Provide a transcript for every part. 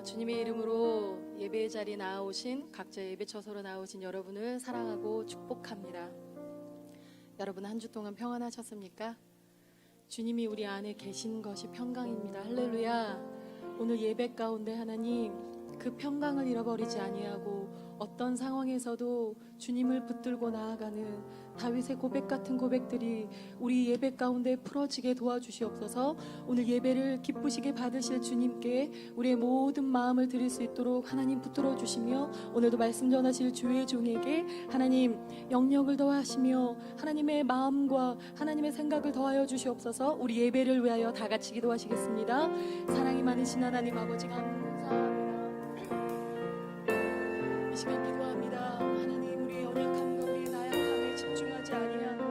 주님의 이름으로 예배의 자리에 나오신 각자 예배 처소로 나오신 여러분을 사랑하고 축복합니다. 여러분 한 주 동안 평안하셨습니까? 주님이 우리 안에 계신 것이 평강입니다. 할렐루야. 오늘 예배 가운데 하나님 그 평강을 잃어버리지 아니하고 어떤 상황에서도 주님을 붙들고 나아가는 다윗의 고백 같은 고백들이 우리 예배 가운데 풀어지게 도와주시옵소서. 오늘 예배를 기쁘시게 받으실 주님께 우리의 모든 마음을 드릴 수 있도록 하나님 붙들어 주시며, 오늘도 말씀 전하실 주의 종에게 하나님 영역을 더하시며 하나님의 마음과 하나님의 생각을 더하여 주시옵소서. 우리 예배를 위하여 다 같이 기도하시겠습니다. 사랑이 많으신 하나님 아버지 감사합니다. 이 시간 기도합니다. 하나님 우리의 연약함과 우리의 나약함에 집중하지 아니하고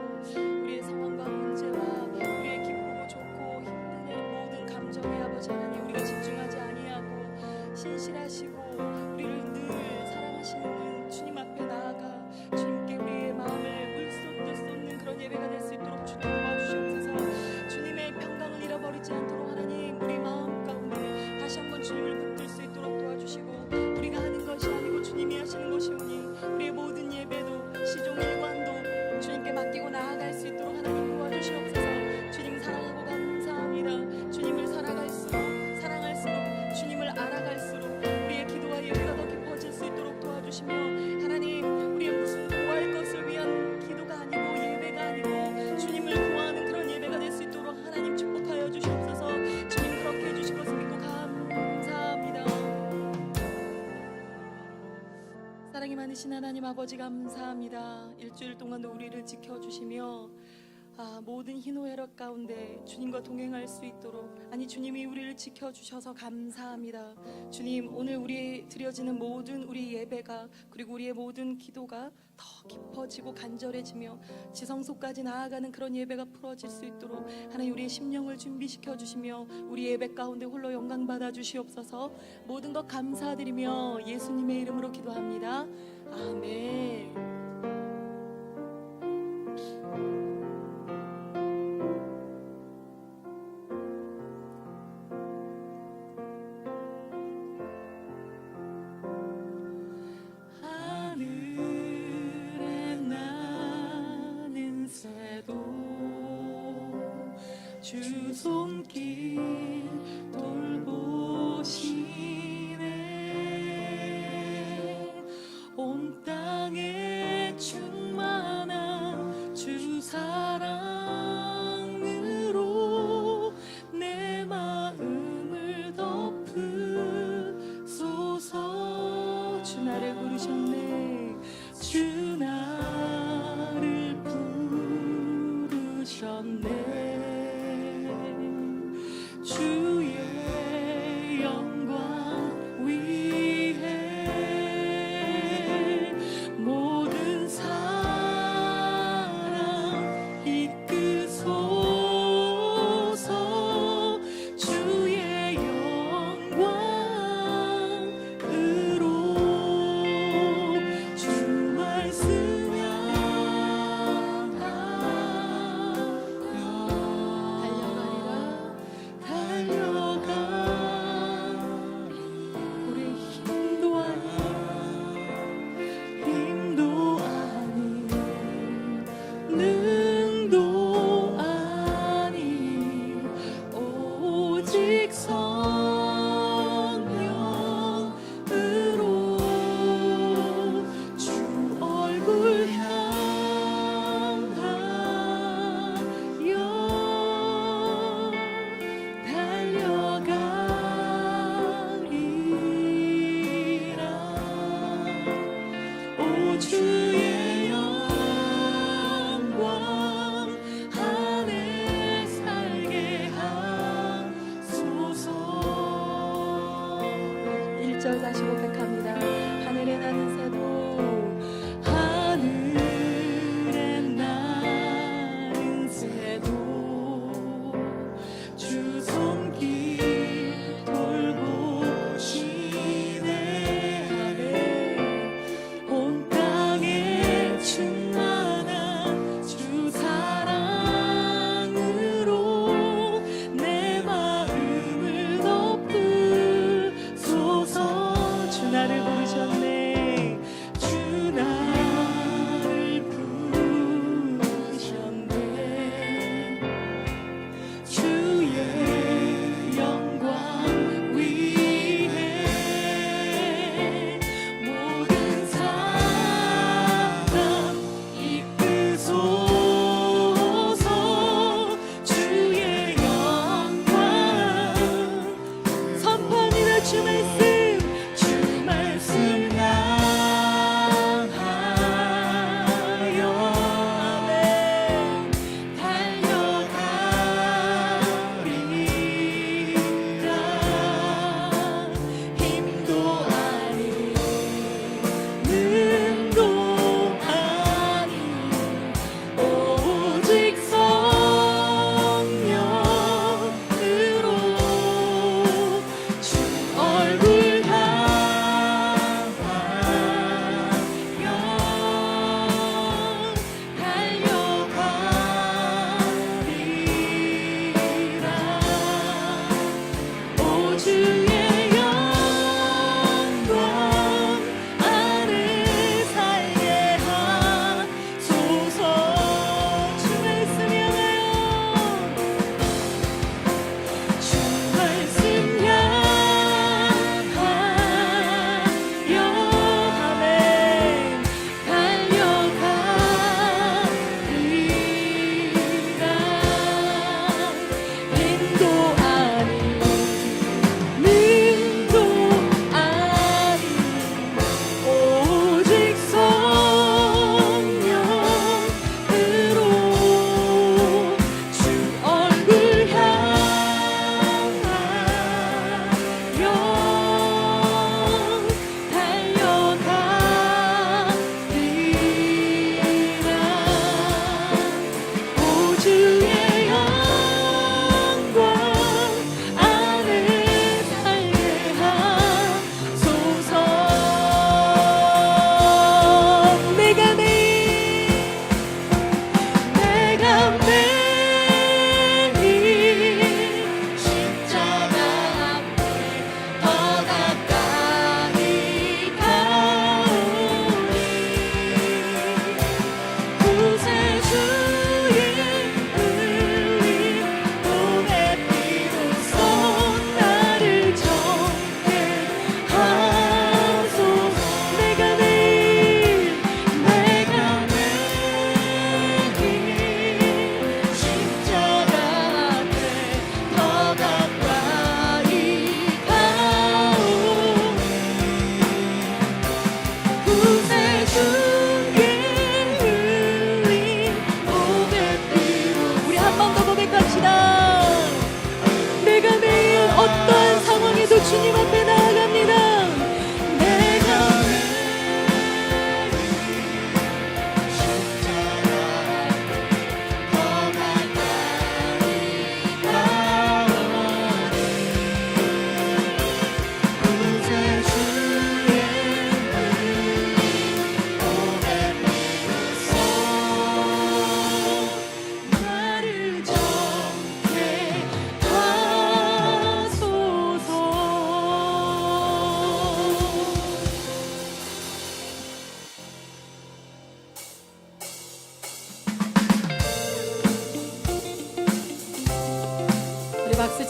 우리의 상황과 문제와 우리의 기쁘고 좋고 힘든 모든 감정에 아버지 하나님 우리가 집중하지 아니하고 신실하시고 우리를 늘 사랑하시는 주님 앞에 나아가 주님께 우리의 마음을 물쏟듯 쏟는 그런 예배가 될 수 있도록 주님 도와주시옵소서. 주님의 평강을 잃어버리지 않도록 하나님 우리 마음 가운데 다시 한번 주님을 붙들 수 있도록 도와주시고, 우리가 하는 것이 아니고 주님이 하시는 것이오니 우리의 모든 예배도 시종 일관도 주님께 맡기고 나아갈 수 있도록 하나님 도와주시옵소서. 주님 사랑하고 감사합니다. 주님을 사랑할수록 주님을 알아갈수록 우리의 기도와 예배가 더 깊어질 수 있도록 도와주시며, 하나님 우리의 무슨 구할 것을 위한 기도가 아니고 예배가 아니고 주님을 구하는 그런 예배가 될 수 있도록 하나님 축복하여 주시옵소서. 주님 그렇게 해주실 것을 믿고 감사합니다. 사랑이 많으신 하나님 아버지 감사합니다. 일주일 동안도 우리를 지켜주시며 모든 희노애락 가운데 주님과 동행할 수 있도록, 주님이 우리를 지켜주셔서 감사합니다. 주님 오늘 우리 드려지는 모든 우리 예배가 그리고 우리의 모든 기도가 더 깊어지고 간절해지며 지성소까지 나아가는 그런 예배가 풀어질 수 있도록 하나님 우리의 심령을 준비시켜 주시며 우리 예배 가운데 홀로 영광 받아 주시옵소서. 모든 것 감사드리며 예수님의 이름으로 기도합니다. 아멘. 주 손길 돌보시네. 온 땅에 충만한 주 사랑으로 내 마음을 덮으소서. 주 나를 부르셨네. 주 나를 부르셨네. 주의 영광 위해 모든 사랑 이끄소서. 주의 영광으로 주 말씀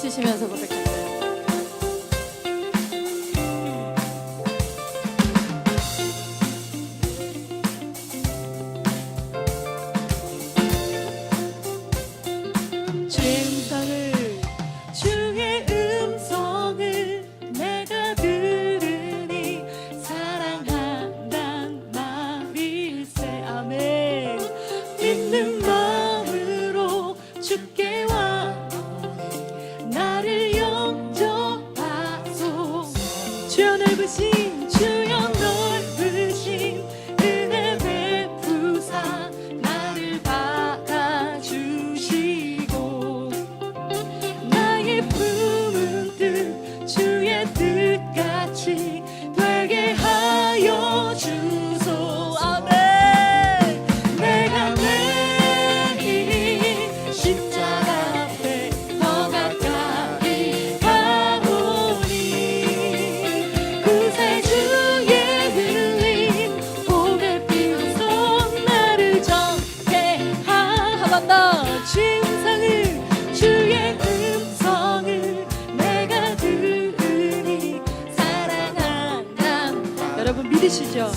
부딪히시면서 고백합니다. 주의 음성을 내가 들으니 사랑한단 말일세. 아멘. 믿는 마음으로 주께 와오니 나를 영접하소서. 주여 넓으신 주여 넓으신 은혜 베푸사 나를 받아주시고 나의 품은 뜻 주의 뜻같이 되게 하여 주소. 아멘. 내가 매일 십자가 앞에 더 가까이 가오니 구세주의 흘린 복의 피로써 나를 정케하. 한 번 더. 주의 음성을 주의 음성을 내가 들으니 사랑한다. 여러분 믿으시죠?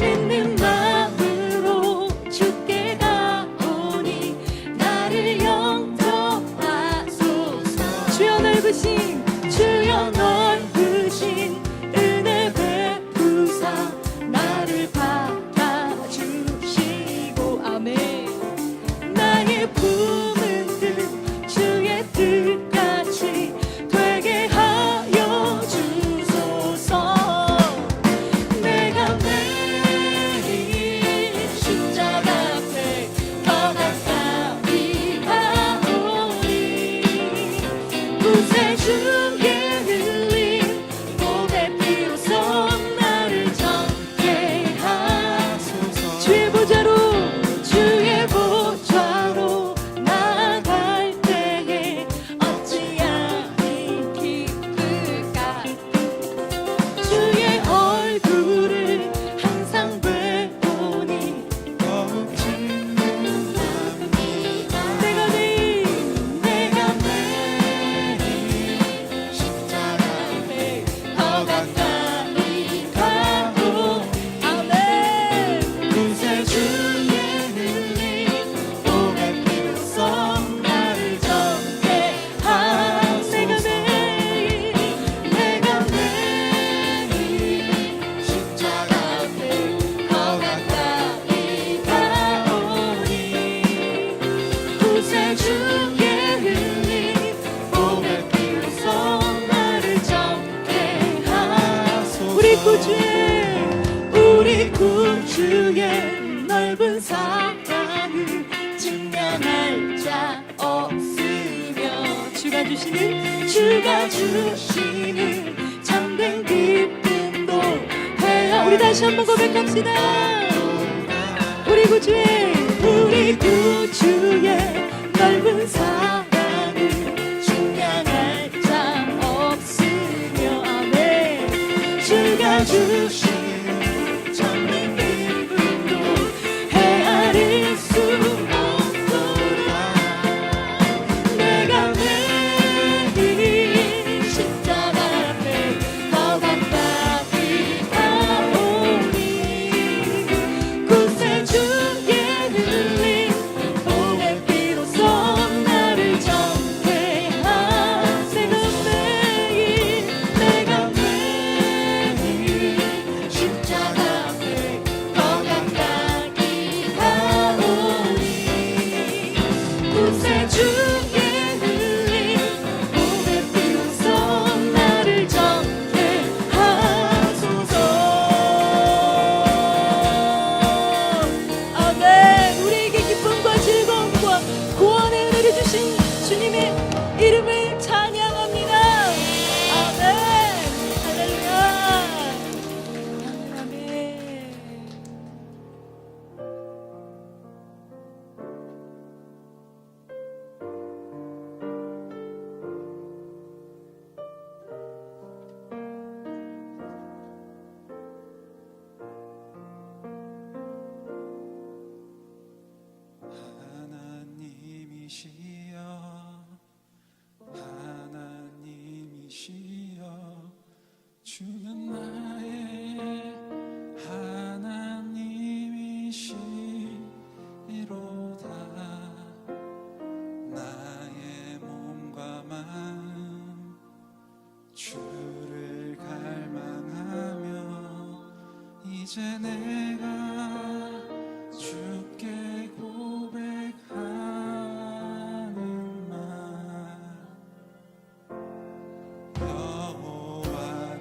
믿는 마음으로 주께 가오니 나를 영접하소서. 주여 넓으신 주여 넓으신 은혜 베푸사 나를 받아주시고. 아멘. 나의 품은 뜻 주의 뜻같이 되게 하여 주소서. 내가 매일 십자가 앞에 더 가까이 가오니 구세주의 흘린 복의 피로써 나를 정케 하소서. 주의 보좌로 나아갈 때에 어찌하니 기쁠까. 주의 얼굴을 항상 뵈오니 더욱 진동합니다. 내가 매일 십자가 앞에 더 가까이 가오. 아멘. 구세주의 흘린 복의 피로써 나를 정케하. 내가 매일 십자가 앞에 더 가까이 가오니 구세주의 흘린 복의 피로써 나를 정케하소서. 우리 구주의 넓은 사랑을 증명할 자 없으며 주가 주시는 참된 기쁨도 해야. 우리 다시 한번 고백합시다. 우리 구주의 넓은 사랑을 증명할 자 없으며. 아멘. 주가 주시는 참된 기쁨도 헤아릴 수 없도다. 내가 매일 십자가 앞에 더 가까이 가오니 구세주의 흘린 복의 피로써 나를 정케하. 내가 매일 십자가 앞에 더 가까이 가오니 구세주의 흘린 복의 피로써 나를 정케하소서. 아멘. 우리에게 기쁨과 즐거움과 구원의 은혜를 주신 주님의 이름을 찬양합니다. 아멘. 할렐루야. 아멘. 하나님이시여 이제 내가 주께 고백하는 말 여호와는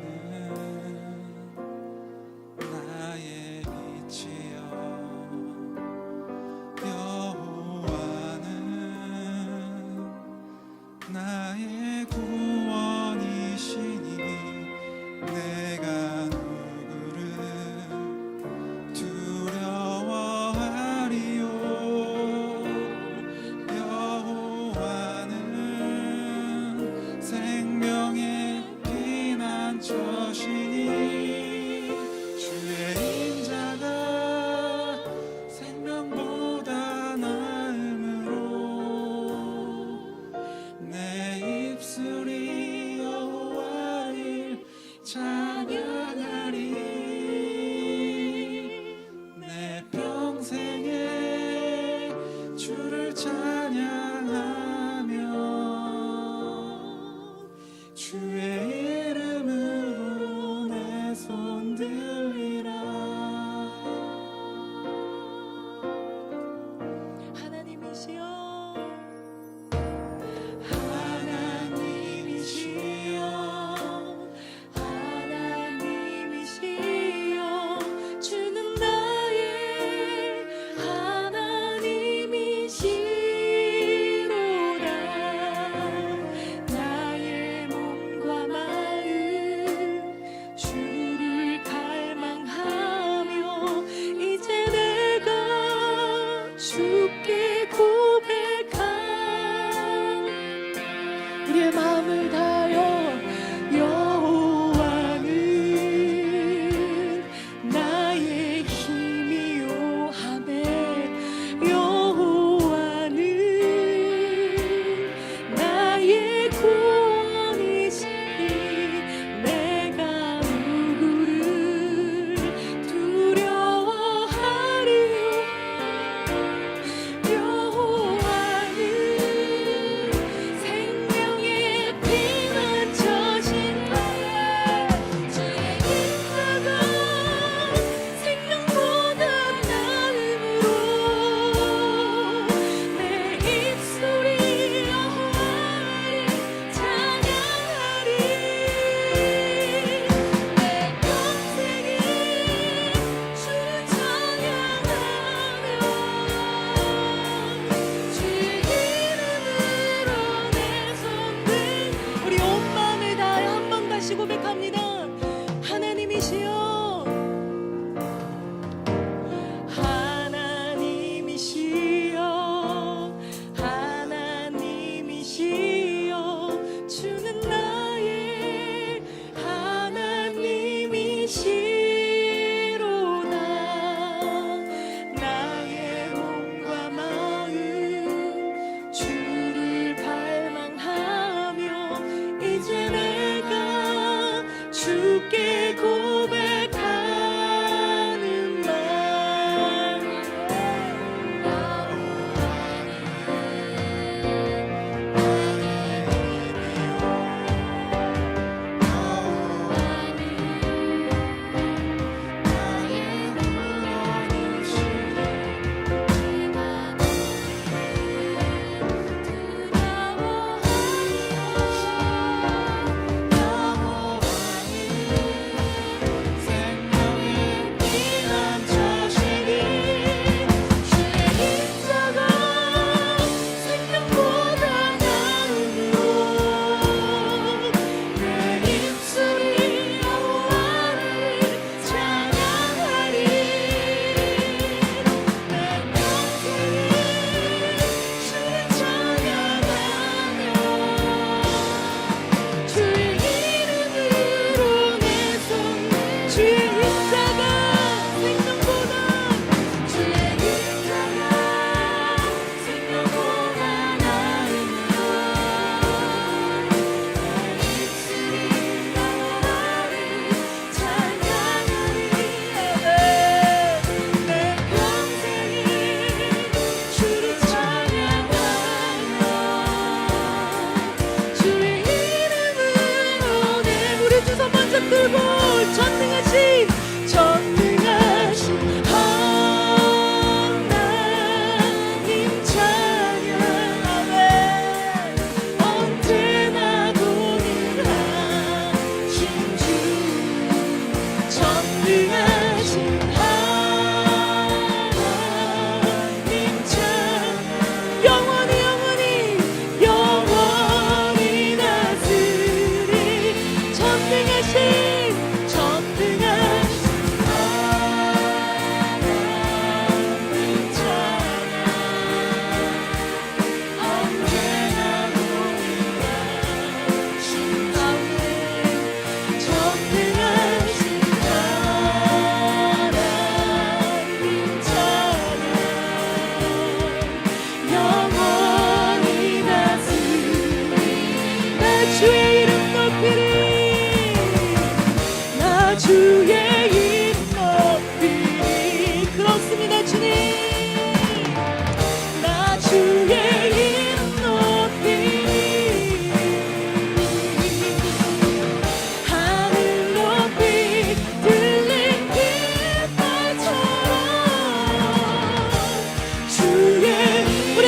나의 빛이여 여호와는 나의 구원이시니 내가 누구를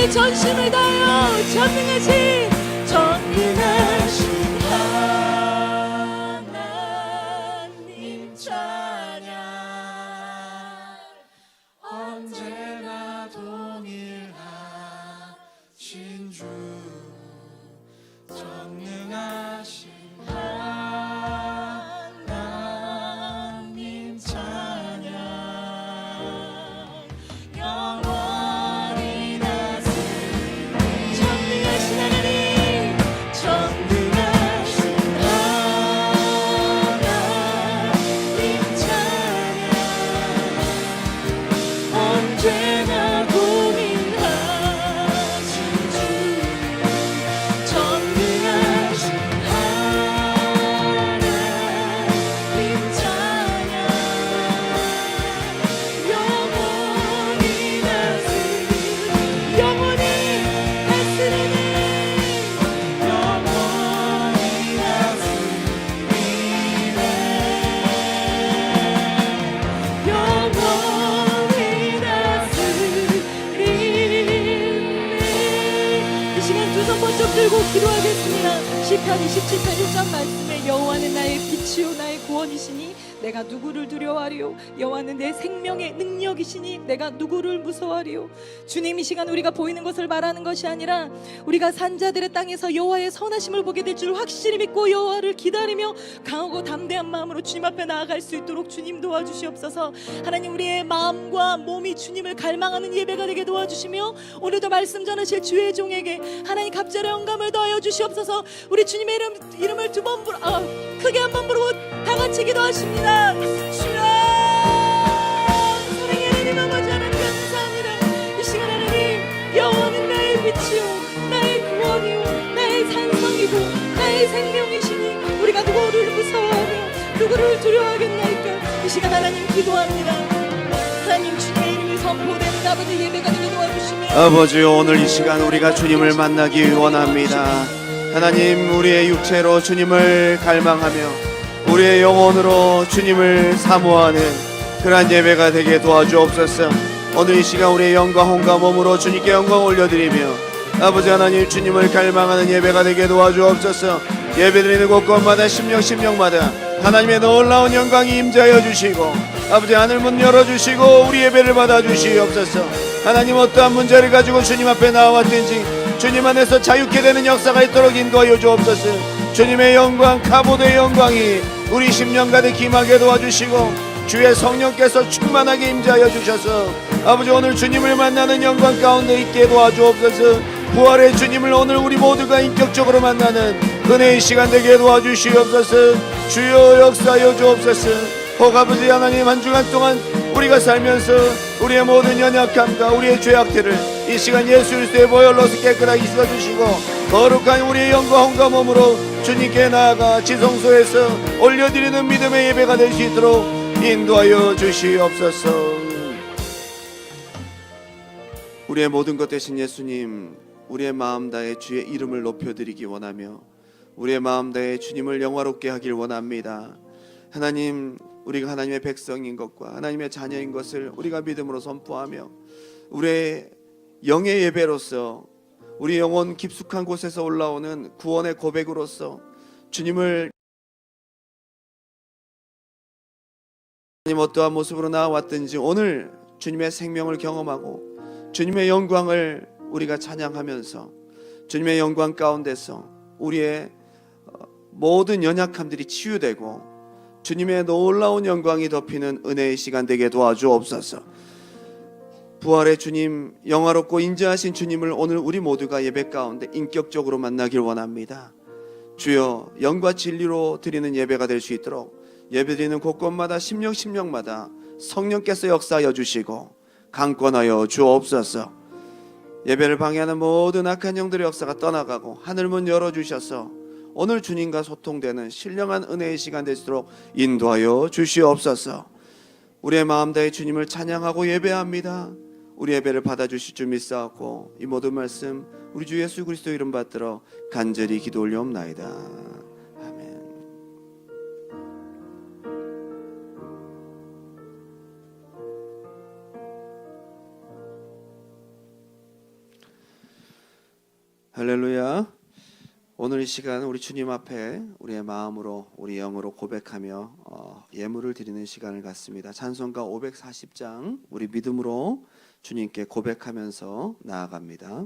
우리의 전심을 다하여 전능하신 하나님 찬양. 언제나 동일하신 주 전능하신 하나님 찬양. 영원히 다스리는 전능하신 하나님, 전능하신 하나님 찬양. 언제나 동일하신 주 전능하신 하나님 찬양. 영원히 다스리는 영원히 다스리는 이 시간 두 손 번쩍 들고 기도하겠습니다. 시편 27편 1절 말씀에 여호와는 나의 빛이요 나의 구원이시니 내가 누구를 두려워하리요. 여호와는 내 생명의 능력이시니 내가 누구를 무서워하리요. 주님, 이 시간 우리가 보이는 것을 말하는 것이 아니라 우리가 산자들의 땅에서 여호와의 선하심을 보게 될 줄 확실히 믿고 여호와를 기다리며 강하고 담대한 마음으로 주님 앞에 나아갈 수 있도록 주님 도와주시옵소서. 하나님, 우리의 마음과 몸이 주님을 갈망하는 예배가 되게 도와주시며 오늘도 말씀 전하실 주의 종에게 하나님 갑절의 영감을 더하여 주시옵소서. 우리 주님의 이름을 두 번 크게 한 번 부르고 다 같이 기도하십니다. 주여, 사랑의 하나님 아버지 하나님 감사합니다. 이 시간 하나님, 여호와는 나의 빛이요 나의 구원이요 나의 산성이고 나의 생명이시니 우리가 누구를 무서워하며 누구를 두려워하겠나이까. 이 시간 하나님 기도합니다. 하나님, 주님의 이름이 선포되는 아버지 예배가 되게 도와주시며 아버지, 오늘 이 시간 우리가 주님을 만나기 원합니다. 하나님, 우리의 육체로 주님을 갈망하며 우리의 영혼으로 주님을 사모하는 그러한 예배가 되게 도와주옵소서. 오늘 이 시간 우리의 영과 혼과 몸으로 주님께 영광 올려드리며 아버지 하나님, 주님을 갈망하는 예배가 되게 도와주옵소서. 예배드리는 곳곳마다 심령마다 하나님의 놀라운 영광이 임재하여 주시고 아버지 하늘 문 열어주시고 우리 예배를 받아주시옵소서. 하나님, 어떠한 문제를 가지고 주님 앞에 나와왔든지 주님 안에서 자유케 되는 역사가 있도록 인도하여 주옵소서. 주님의 영광, 가보드의 영광이 우리 심령 가득 임하게 도와주시고 주의 성령께서 충만하게 임재하여 주셔서 아버지 오늘 주님을 만나는 영광 가운데 있게 도와주옵소서. 부활의 주님을 오늘 우리 모두가 인격적으로 만나는 은혜의 시간 되게 도와주시옵소서. 주여 역사하여 주옵소서. 아버지 하나님, 한 주간 동안 우리가 살면서 우리의 모든 연약함과 우리의 죄악들을 이 시간 예수 그리스도의 보혈로서 깨끗하게 씻어주시고 거룩한 우리의 영과 혼과 몸으로 주님께 나아가 지성소에서 올려드리는 믿음의 예배가 될 수 있도록 인도하여 주시옵소서. 우리의 모든 것 되신 예수님, 우리의 마음 다해 주의 이름을 높여드리기 원하며 우리의 마음 다해 주님을 영화롭게 하길 원합니다. 하나님, 우리가 하나님의 백성인 것과 하나님의 자녀인 것을 우리가 믿음으로 선포하며 우리의 영의 예배로서 우리 영혼 깊숙한 곳에서 올라오는 구원의 고백으로서 주님을 하나님 어떠한 모습으로 나와왔든지 오늘 주님의 생명을 경험하고 주님의 영광을 우리가 찬양하면서 주님의 영광 가운데서 우리의 모든 연약함들이 치유되고 주님의 놀라운 영광이 덮이는 은혜의 시간 되게 도와주옵소서. 부활의 주님, 영화롭고 인자하신 주님을 오늘 우리 모두가 예배 가운데 인격적으로 만나길 원합니다. 주여, 영과 진리로 드리는 예배가 될 수 있도록 예배드리는 곳곳마다 심령마다 성령께서 역사하여 주시고 강권하여 주옵소서. 예배를 방해하는 모든 악한 영들의 역사가 떠나가고 하늘문 열어주셔서 오늘 주님과 소통되는 신령한 은혜의 시간 되시도록 인도하여 주시옵소서. 우리의 마음 다해 주님을 찬양하고 예배합니다. 우리 예배를 받아주실 줄 믿사옵고 이 모든 말씀 우리 주 예수 그리스도 이름 받들어 간절히 기도 올려옵나이다. 아멘. 할렐루야. 오늘 이 시간 우리 주님 앞에 우리의 마음으로 우리 영으로 고백하며 예물을 드리는 시간을 갖습니다. 찬송가 540장 우리 믿음으로 주님께 고백하면서 나아갑니다.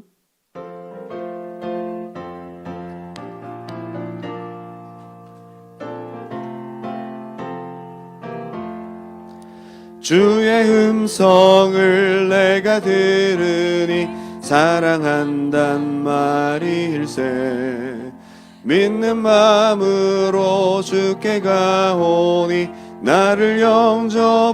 주의 음성을 내가 들으니 사랑한단 말일세. 믿는 마음으로 주께 가오니 나를 영접하소서.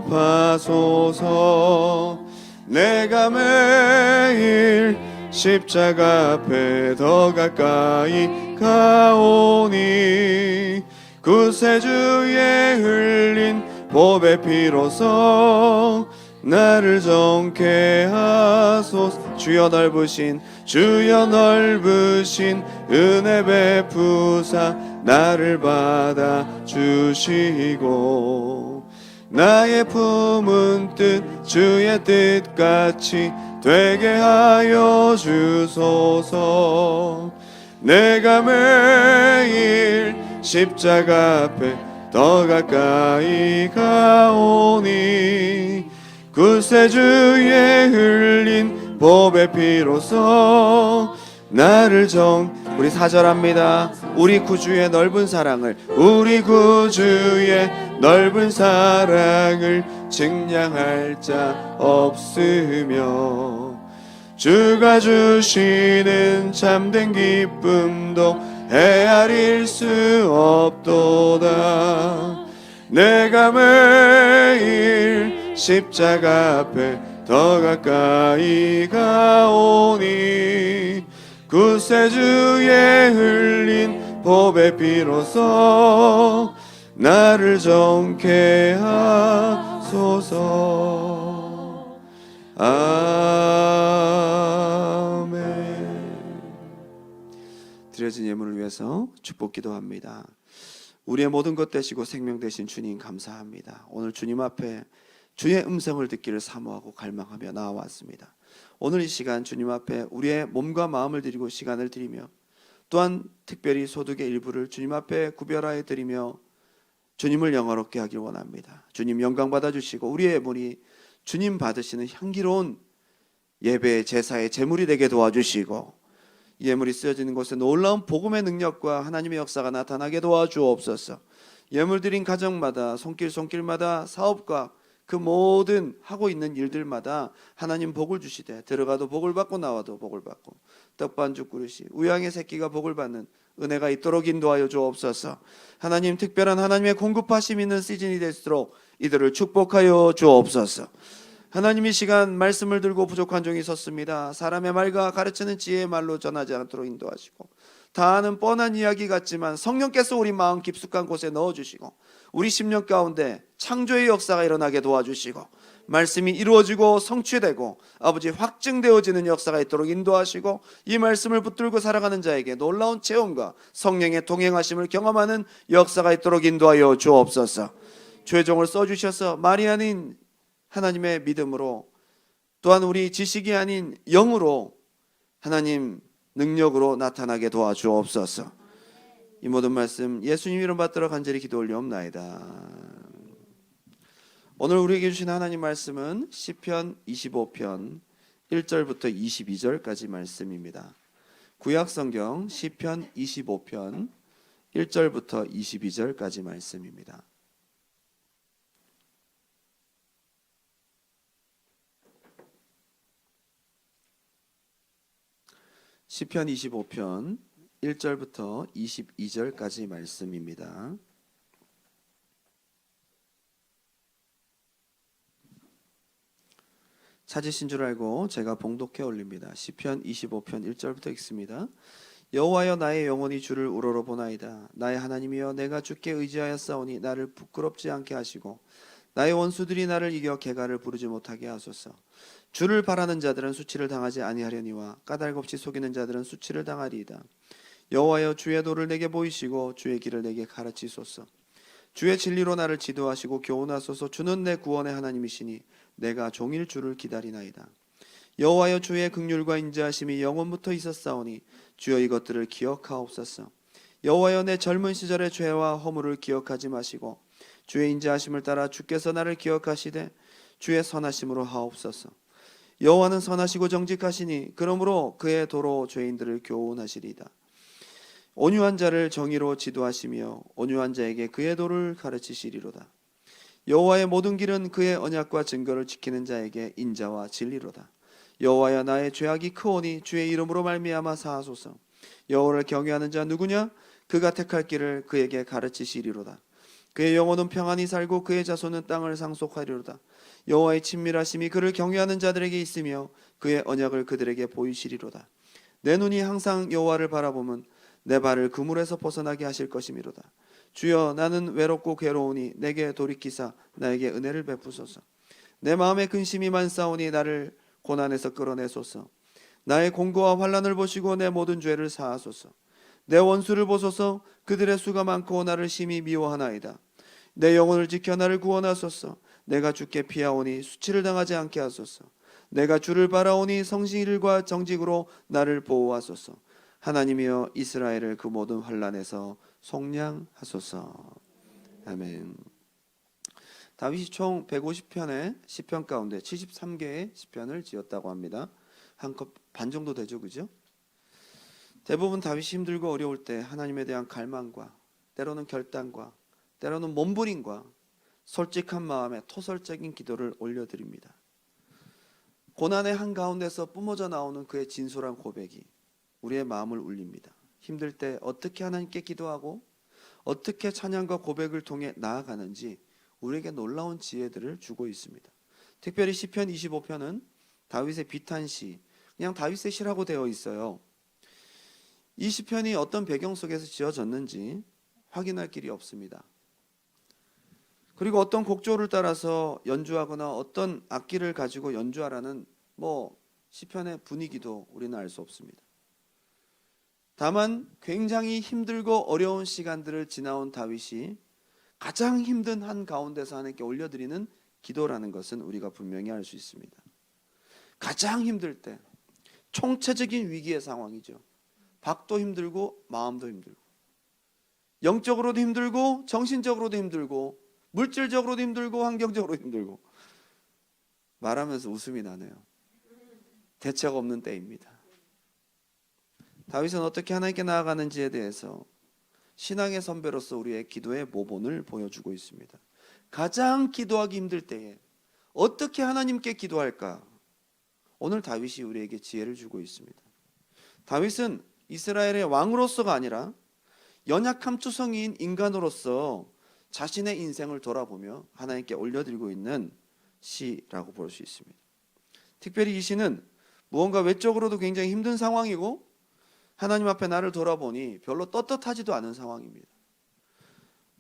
내가 매일 십자가 앞에 더 가까이 가오니 구세주의 흘린 보배 피로써 나를 정케 하소서. 주여 넓으신 은혜 베푸사 나를 받아 주시고 나의 품은 뜻 주의 뜻같이 되게 하여 주소서. 내가 매일 십자가 앞에 더 가까이 가오니 구세주의 흘린 보배 피로써 나를 우리 4절합니다. 우리 구주의 넓은 사랑을 증량할 자 없으며 주가 주시는 참된 기쁨도 헤아릴 수 없도다. 내가 매일 십자가 앞에 더 가까이 가오니 구세주의 흘린 보배 피로써 나를 정케 하소서. 아멘. 드려진 예물을 위해서 축복 기도합니다. 우리의 모든 것 되시고 생명 되신 주님 감사합니다. 오늘 주님 앞에 주의 음성을 듣기를 사모하고 갈망하며 나와왔습니다. 오늘 이 시간 주님 앞에 우리의 몸과 마음을 드리고 시간을 드리며 또한 특별히 소득의 일부를 주님 앞에 구별하여 드리며 주님을 영화롭게 하길 원합니다. 주님 영광 받아주시고 우리의 예물이 주님 받으시는 향기로운 예배의 제사의 제물이 되게 도와주시고 예물이 쓰여지는 곳에 놀라운 복음의 능력과 하나님의 역사가 나타나게 도와주옵소서. 예물 드린 가정마다 손길마다 사업과 그 모든 하고 있는 일들마다 하나님 복을 주시되 들어가도 복을 받고 나와도 복을 받고 떡반죽 그릇이 우양의 새끼가 복을 받는 은혜가 있도록 인도하여 주옵소서. 하나님 특별한 하나님의 공급하심 있는 시즌이 될수록 이들을 축복하여 주옵소서. 하나님 이 시간 말씀을 들고 부족한 종이 섰습니다. 사람의 말과 가르치는 지혜의 말로 전하지 않도록 인도하시고 다 아는 뻔한 이야기 같지만 성령께서 우리 마음 깊숙한 곳에 넣어주시고 우리 심령 가운데 창조의 역사가 일어나게 도와주시고 말씀이 이루어지고 성취되고 아버지 확증되어지는 역사가 있도록 인도하시고 이 말씀을 붙들고 살아가는 자에게 놀라운 체험과 성령의 동행하심을 경험하는 역사가 있도록 인도하여 주옵소서. 주의 종을 써주셔서 말이 아닌 하나님의 믿음으로 또한 우리 지식이 아닌 영으로 하나님 능력으로 나타나게 도와주옵소서. 이 모든 말씀 예수님 이름 받들어 간절히 기도 올리옵나이다. 오늘 우리에게 주신 하나님 말씀은 시편 25편 1절부터 22절까지 말씀입니다. 구약성경 시편 25편 1절부터 22절까지 말씀입니다. 시편 25편 1절부터 22절까지 말씀입니다. 찾으신 줄 알고 제가 봉독해 올립니다. 시편 25편 1절부터 읽습니다. 여호와여 나의 영혼이 주를 우러러보나이다. 나의 하나님이여 내가 주께 의지하였사오니 나를 부끄럽지 않게 하시고 나의 원수들이 나를 이겨 개가를 부르지 못하게 하소서. 주를 바라는 자들은 수치를 당하지 아니하려니와 까닭없이 속이는 자들은 수치를 당하리이다. 여호와여 주의 도를 내게 보이시고 주의 길을 내게 가르치소서. 주의 진리로 나를 지도하시고 교훈하소서. 주는 내 구원의 하나님이시니 내가 종일 주를 기다리나이다. 여호와여, 주의 긍휼과 인자하심이 영원부터 있었사오니 주여 이것들을 기억하옵소서. 여호와여, 내 젊은 시절의 죄와 허물을 기억하지 마시고 주의 인자하심을 따라 주께서 나를 기억하시되 주의 선하심으로 하옵소서. 여호와는 선하시고 정직하시니 그러므로 그의 도로 죄인들을 교훈하시리이다. 온유한 자를 정의로 지도하시며 온유한 자에게 그의 도를 가르치시리로다. 여호와의 모든 길은 그의 언약과 증거를 지키는 자에게 인자와 진리로다. 여호와여, 나의 죄악이 크오니 주의 이름으로 말미암아 사하소서. 여호와를 경외하는 자 누구냐? 그가 택할 길을 그에게 가르치시리로다. 그의 영혼은 평안히 살고 그의 자손은 땅을 상속하리로다. 여호와의 친밀하심이 그를 경외하는 자들에게 있으며 그의 언약을 그들에게 보이시리로다. 내 눈이 항상 여호와를 바라보면 내 발을 그물에서 벗어나게 하실 것이미로다. 주여, 나는 외롭고 괴로우니 내게 돌이키사 나에게 은혜를 베푸소서. 내 마음에 근심이 많사오니 나를 고난에서 끌어내소서. 나의 공고와 환난을 보시고 내 모든 죄를 사하소서. 내 원수를 보소서. 그들의 수가 많고 나를 심히 미워하나이다. 내 영혼을 지켜 나를 구원하소서. 내가 주께 피하오니 수치를 당하지 않게 하소서. 내가 주를 바라오니 성실과 정직으로 나를 보호하소서. 하나님이여, 이스라엘을 그 모든 환난에서 속량하소서. 아멘. 다윗이 총 150편의 시편 가운데 73개의 시편을 지었다고 합니다. 한 컵 반 정도 되죠, 그죠? 대부분 다윗이 힘들고 어려울 때 하나님에 대한 갈망과 때로는 결단과 때로는 몸부림과 솔직한 마음에 토설적인 기도를 올려드립니다. 고난의 한가운데서 뿜어져 나오는 그의 진솔한 고백이 우리의 마음을 울립니다. 힘들 때 어떻게 하나님께 기도하고 어떻게 찬양과 고백을 통해 나아가는지 우리에게 놀라운 지혜들을 주고 있습니다. 특별히 시편 25편은 다윗의 비탄시, 그냥 다윗의 시라고 되어 있어요. 이 시편이 어떤 배경 속에서 지어졌는지 확인할 길이 없습니다. 그리고 어떤 곡조를 따라서 연주하거나 어떤 악기를 가지고 연주하라는 시편의 분위기도 우리는 알 수 없습니다. 다만 굉장히 힘들고 어려운 시간들을 지나온 다윗이 가장 힘든 한 가운데서 하나님께 올려드리는 기도라는 것은 우리가 분명히 알 수 있습니다. 가장 힘들 때 총체적인 위기의 상황이죠. 밖도 힘들고 마음도 힘들고 영적으로도 힘들고 정신적으로도 힘들고 물질적으로도 힘들고 환경적으로도 힘들고 말하면서 웃음이 나네요. 대책 없는 때입니다. 다윗은 어떻게 하나님께 나아가는지에 대해서 신앙의 선배로서 우리의 기도의 모본을 보여주고 있습니다. 가장 기도하기 힘들 때에 어떻게 하나님께 기도할까? 오늘 다윗이 우리에게 지혜를 주고 있습니다. 다윗은 이스라엘의 왕으로서가 아니라 연약함투성이인 인간으로서 자신의 인생을 돌아보며 하나님께 올려드리고 있는 시라고 볼 수 있습니다. 특별히 이 시는 무언가 외적으로도 굉장히 힘든 상황이고 하나님 앞에 나를 돌아보니 별로 떳떳하지도 않은 상황입니다.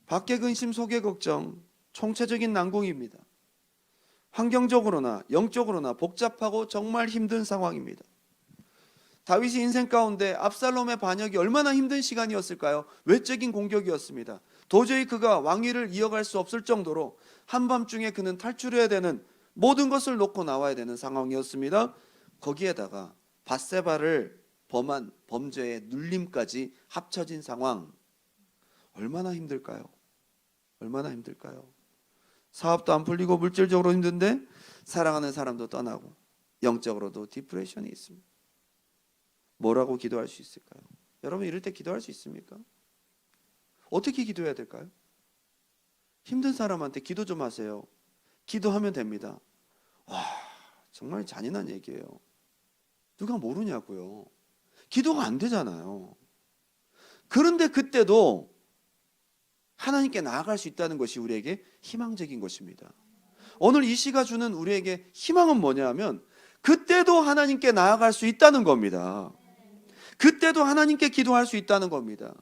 밖의 근심 속의 걱정, 총체적인 난궁입니다. 환경적으로나 영적으로나 복잡하고 정말 힘든 상황입니다. 다윗이 인생 가운데 압살롬의 반역이 얼마나 힘든 시간이었을까요? 외적인 공격이었습니다. 도저히 그가 왕위를 이어갈 수 없을 정도로 한밤중에 그는 탈출해야 되는 모든 것을 놓고 나와야 되는 상황이었습니다. 거기에다가 밧세바를 범한 범죄의 눌림까지 합쳐진 상황, 얼마나 힘들까요? 얼마나 힘들까요? 사업도 안 풀리고 물질적으로 힘든데 사랑하는 사람도 떠나고 영적으로도 디프레션이 있습니다. 뭐라고 기도할 수 있을까요? 여러분 이럴 때 기도할 수 있습니까? 어떻게 기도해야 될까요? 힘든 사람한테 기도 좀 하세요. 기도하면 됩니다. 와, 정말 잔인한 얘기예요. 누가 모르냐고요. 기도가 안 되잖아요. 그런데 그때도 하나님께 나아갈 수 있다는 것이 우리에게 희망적인 것입니다. 오늘 이 시가 주는 우리에게 희망은 뭐냐면 그때도 하나님께 나아갈 수 있다는 겁니다. 그때도 하나님께 기도할 수 있다는 겁니다.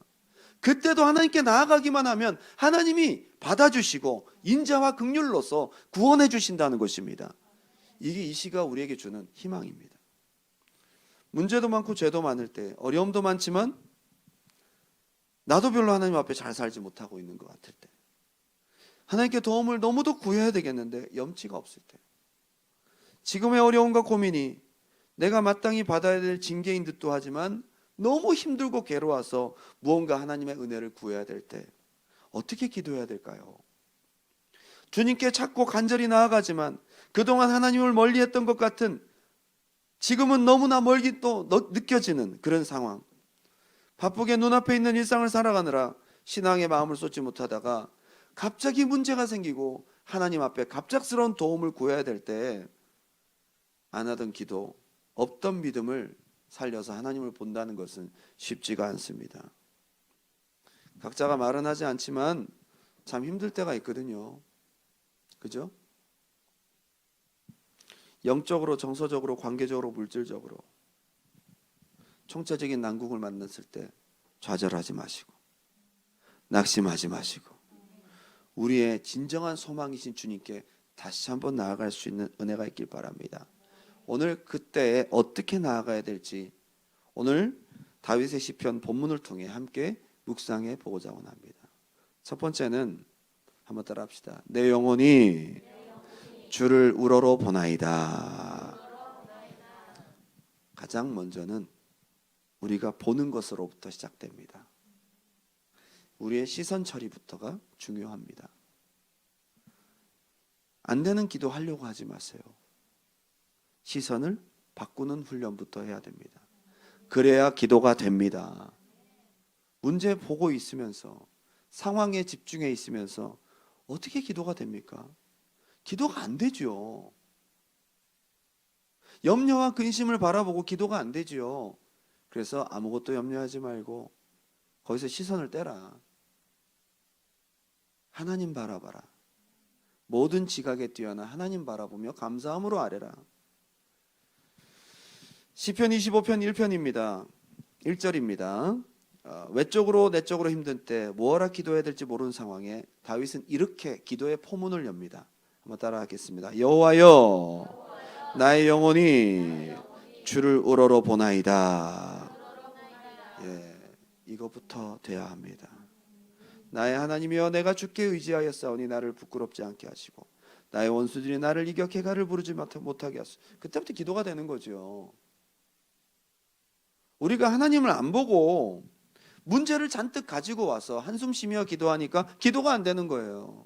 그때도 하나님께 나아가기만 하면 하나님이 받아주시고 인자와 긍휼로서 구원해 주신다는 것입니다. 이게 이 시가 우리에게 주는 희망입니다. 문제도 많고 죄도 많을 때, 어려움도 많지만 나도 별로 하나님 앞에 잘 살지 못하고 있는 것 같을 때, 하나님께 도움을 너무도 구해야 되겠는데 염치가 없을 때, 지금의 어려움과 고민이 내가 마땅히 받아야 될 징계인 듯도 하지만 너무 힘들고 괴로워서 무언가 하나님의 은혜를 구해야 될 때 어떻게 기도해야 될까요? 주님께 찾고 간절히 나아가지만 그동안 하나님을 멀리했던 것 같은, 지금은 너무나 멀기 또 느껴지는 그런 상황, 바쁘게 눈앞에 있는 일상을 살아가느라 신앙의 마음을 쏟지 못하다가 갑자기 문제가 생기고 하나님 앞에 갑작스러운 도움을 구해야 될 때 안 하던 기도, 없던 믿음을 살려서 하나님을 본다는 것은 쉽지가 않습니다. 각자가 말은 하지 않지만 참 힘들 때가 있거든요. 그죠? 영적으로, 정서적으로, 관계적으로, 물질적으로 총체적인 난국을 만났을 때 좌절하지 마시고 낙심하지 마시고 우리의 진정한 소망이신 주님께 다시 한번 나아갈 수 있는 은혜가 있길 바랍니다. 오늘 그때에 어떻게 나아가야 될지 오늘 다윗의 시편 본문을 통해 함께 묵상해 보고자 원합니다. 첫 번째는 한번 따라 합시다. 내 영혼이 주를 우러러 보나이다. 가장 먼저는 우리가 보는 것으로부터 시작됩니다. 우리의 시선 처리부터가 중요합니다. 안 되는 기도 하려고 하지 마세요. 시선을 바꾸는 훈련부터 해야 됩니다. 그래야 기도가 됩니다. 문제 보고 있으면서 상황에 집중해 있으면서 어떻게 기도가 됩니까? 기도가 안 되죠. 염려와 근심을 바라보고 기도가 안 되죠. 그래서 아무것도 염려하지 말고 거기서 시선을 떼라. 하나님 바라봐라. 모든 지각에 뛰어나 하나님 바라보며 감사함으로 아뢰라. 시편 25편 1편입니다. 1절입니다. 외적으로 내적으로 힘든 때 뭐하라 기도해야 될지 모르는 상황에 다윗은 이렇게 기도의 포문을 엽니다. 한번 따라하겠습니다. 여호와여, 나의 영혼이 주를 우러러 보나이다. 예, 이거부터 돼야 합니다. 나의 하나님이여, 내가 주께 의지하였사오니 나를 부끄럽지 않게 하시고 나의 원수들이 나를 이겨 개가를 부르지 못하게 하소서. 그때부터 기도가 되는 거죠. 우리가 하나님을 안 보고 문제를 잔뜩 가지고 와서 한숨 쉬며 기도하니까 기도가 안 되는 거예요.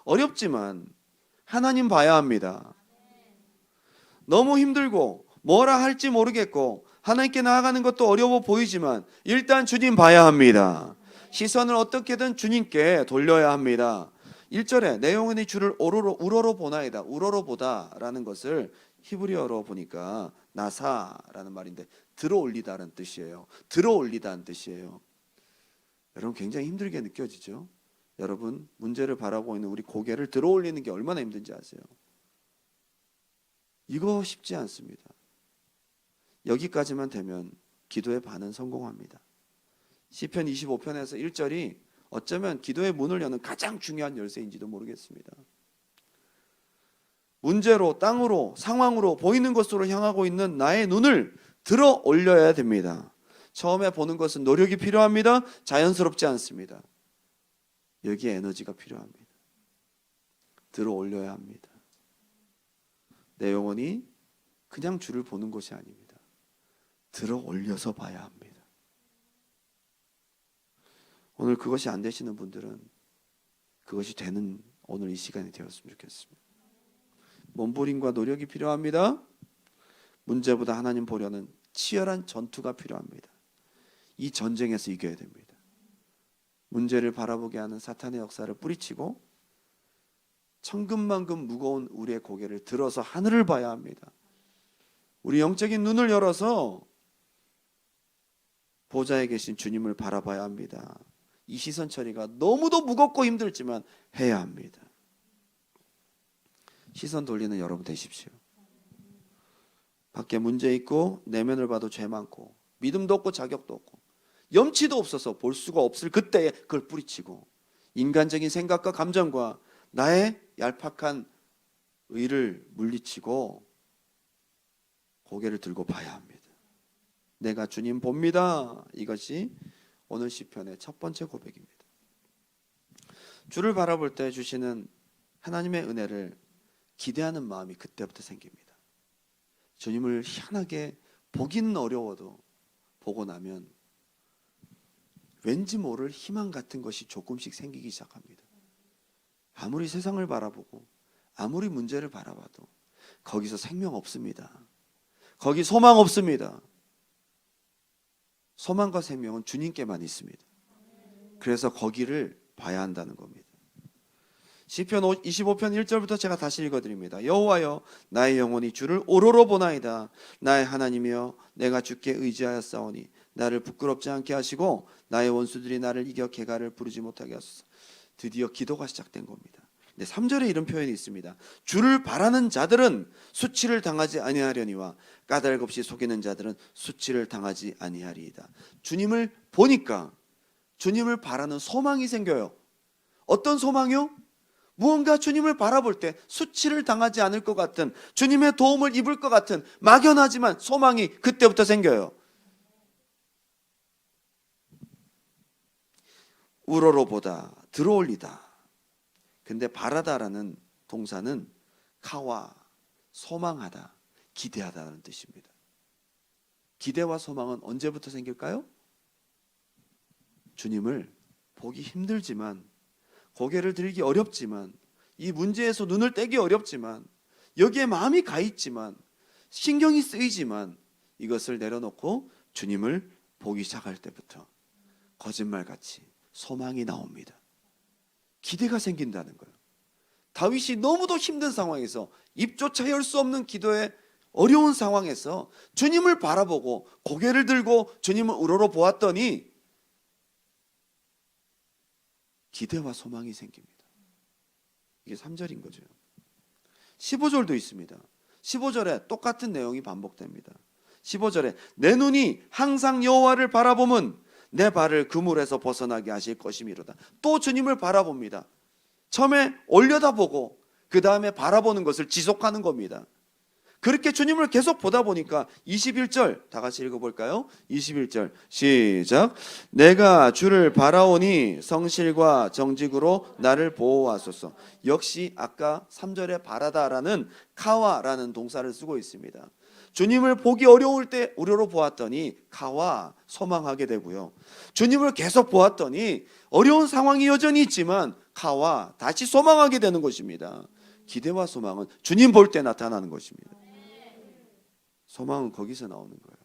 어렵지만 하나님 봐야 합니다. 너무 힘들고 뭐라 할지 모르겠고 하나님께 나아가는 것도 어려워 보이지만 일단 주님 봐야 합니다. 시선을 어떻게든 주님께 돌려야 합니다. 1절에 내 영혼이 주를 우러러 보나이다. 우러러 보다라는 것을 히브리어로 보니까 나사라는 말인데 들어올리다라는 뜻이에요. 들어올리다는 뜻이에요. 여러분 굉장히 힘들게 느껴지죠? 여러분 문제를 바라고 있는 우리 고개를 들어올리는 게 얼마나 힘든지 아세요? 이거 쉽지 않습니다. 여기까지만 되면 기도의 반은 성공합니다. 시편 25편에서 1절이 어쩌면 기도의 문을 여는 가장 중요한 열쇠인지도 모르겠습니다. 문제로, 땅으로, 상황으로, 보이는 것으로 향하고 있는 나의 눈을 들어 올려야 됩니다. 처음에 보는 것은 노력이 필요합니다. 자연스럽지 않습니다. 여기에 에너지가 필요합니다. 들어 올려야 합니다. 내 영혼이 그냥 주를 보는 것이 아닙니다. 들어 올려서 봐야 합니다. 오늘 그것이 안 되시는 분들은 그것이 되는 오늘 이 시간이 되었으면 좋겠습니다. 몸부림과 노력이 필요합니다. 문제보다 하나님 보려는 치열한 전투가 필요합니다. 이 전쟁에서 이겨야 됩니다. 문제를 바라보게 하는 사탄의 역사를 뿌리치고 천근만근 무거운 우리의 고개를 들어서 하늘을 봐야 합니다. 우리 영적인 눈을 열어서 보좌에 계신 주님을 바라봐야 합니다. 이 시선 처리가 너무도 무겁고 힘들지만 해야 합니다. 시선 돌리는 여러분 되십시오. 밖에 문제 있고 내면을 봐도 죄 많고 믿음도 없고 자격도 없고 염치도 없어서 볼 수가 없을 그때에 그걸 뿌리치고 인간적인 생각과 감정과 나의 얄팍한 의를 물리치고 고개를 들고 봐야 합니다. 내가 주님 봅니다. 이것이 오늘 시편의 첫 번째 고백입니다. 주를 바라볼 때 주시는 하나님의 은혜를 기대하는 마음이 그때부터 생깁니다. 주님을 희한하게 보기는 어려워도 보고 나면 왠지 모를 희망 같은 것이 조금씩 생기기 시작합니다. 아무리 세상을 바라보고 아무리 문제를 바라봐도 거기서 생명 없습니다. 거기 소망 없습니다. 소망과 생명은 주님께만 있습니다. 그래서 거기를 봐야 한다는 겁니다. 시편 25편 1절부터 제가 다시 읽어드립니다. 여호와여 나의 영혼이 주를 오로로 보나이다. 나의 하나님이여 내가 주께 의지하였사오니 나를 부끄럽지 않게 하시고 나의 원수들이 나를 이겨 개가를 부르지 못하게 하소서. 드디어 기도가 시작된 겁니다. 근데 3절에 이런 표현이 있습니다. 주를 바라는 자들은 수치를 당하지 아니하려니와 까닭 없이 속이는 자들은 수치를 당하지 아니하리이다. 주님을 보니까 주님을 바라는 소망이 생겨요. 어떤 소망이요? 무언가 주님을 바라볼 때 수치를 당하지 않을 것 같은, 주님의 도움을 입을 것 같은 막연하지만 소망이 그때부터 생겨요. 우러러보다, 들어올리다. 근데 바라다라는 동사는 카와, 소망하다, 기대하다는 뜻입니다. 기대와 소망은 언제부터 생길까요? 주님을 보기 힘들지만, 고개를 들기 어렵지만, 이 문제에서 눈을 떼기 어렵지만, 여기에 마음이 가 있지만, 신경이 쓰이지만, 이것을 내려놓고 주님을 보기 시작할 때부터 거짓말같이 소망이 나옵니다. 기대가 생긴다는 거예요. 다윗이 너무도 힘든 상황에서, 입조차 열 수 없는 기도에 어려운 상황에서 주님을 바라보고 고개를 들고 주님을 우러러 보았더니 기대와 소망이 생깁니다. 이게 3절인 거죠. 15절도 있습니다. 15절에 똑같은 내용이 반복됩니다. 15절에 내 눈이 항상 여호와를 바라보면 내 발을 그물에서 벗어나게 하실 것이미로다. 또 주님을 바라봅니다. 처음에 올려다보고 그 다음에 바라보는 것을 지속하는 겁니다. 그렇게 주님을 계속 보다 보니까 21절 다 같이 읽어볼까요? 21절 시작. 내가 주를 바라오니 성실과 정직으로 나를 보호하소서. 역시 아까 3절에 바라다라는 카와라는 동사를 쓰고 있습니다. 주님을 보기 어려울 때 우러러 보았더니 카와, 소망하게 되고요. 주님을 계속 보았더니 어려운 상황이 여전히 있지만 카와, 다시 소망하게 되는 것입니다. 기대와 소망은 주님 볼 때 나타나는 것입니다. 소망은 거기서 나오는 거예요.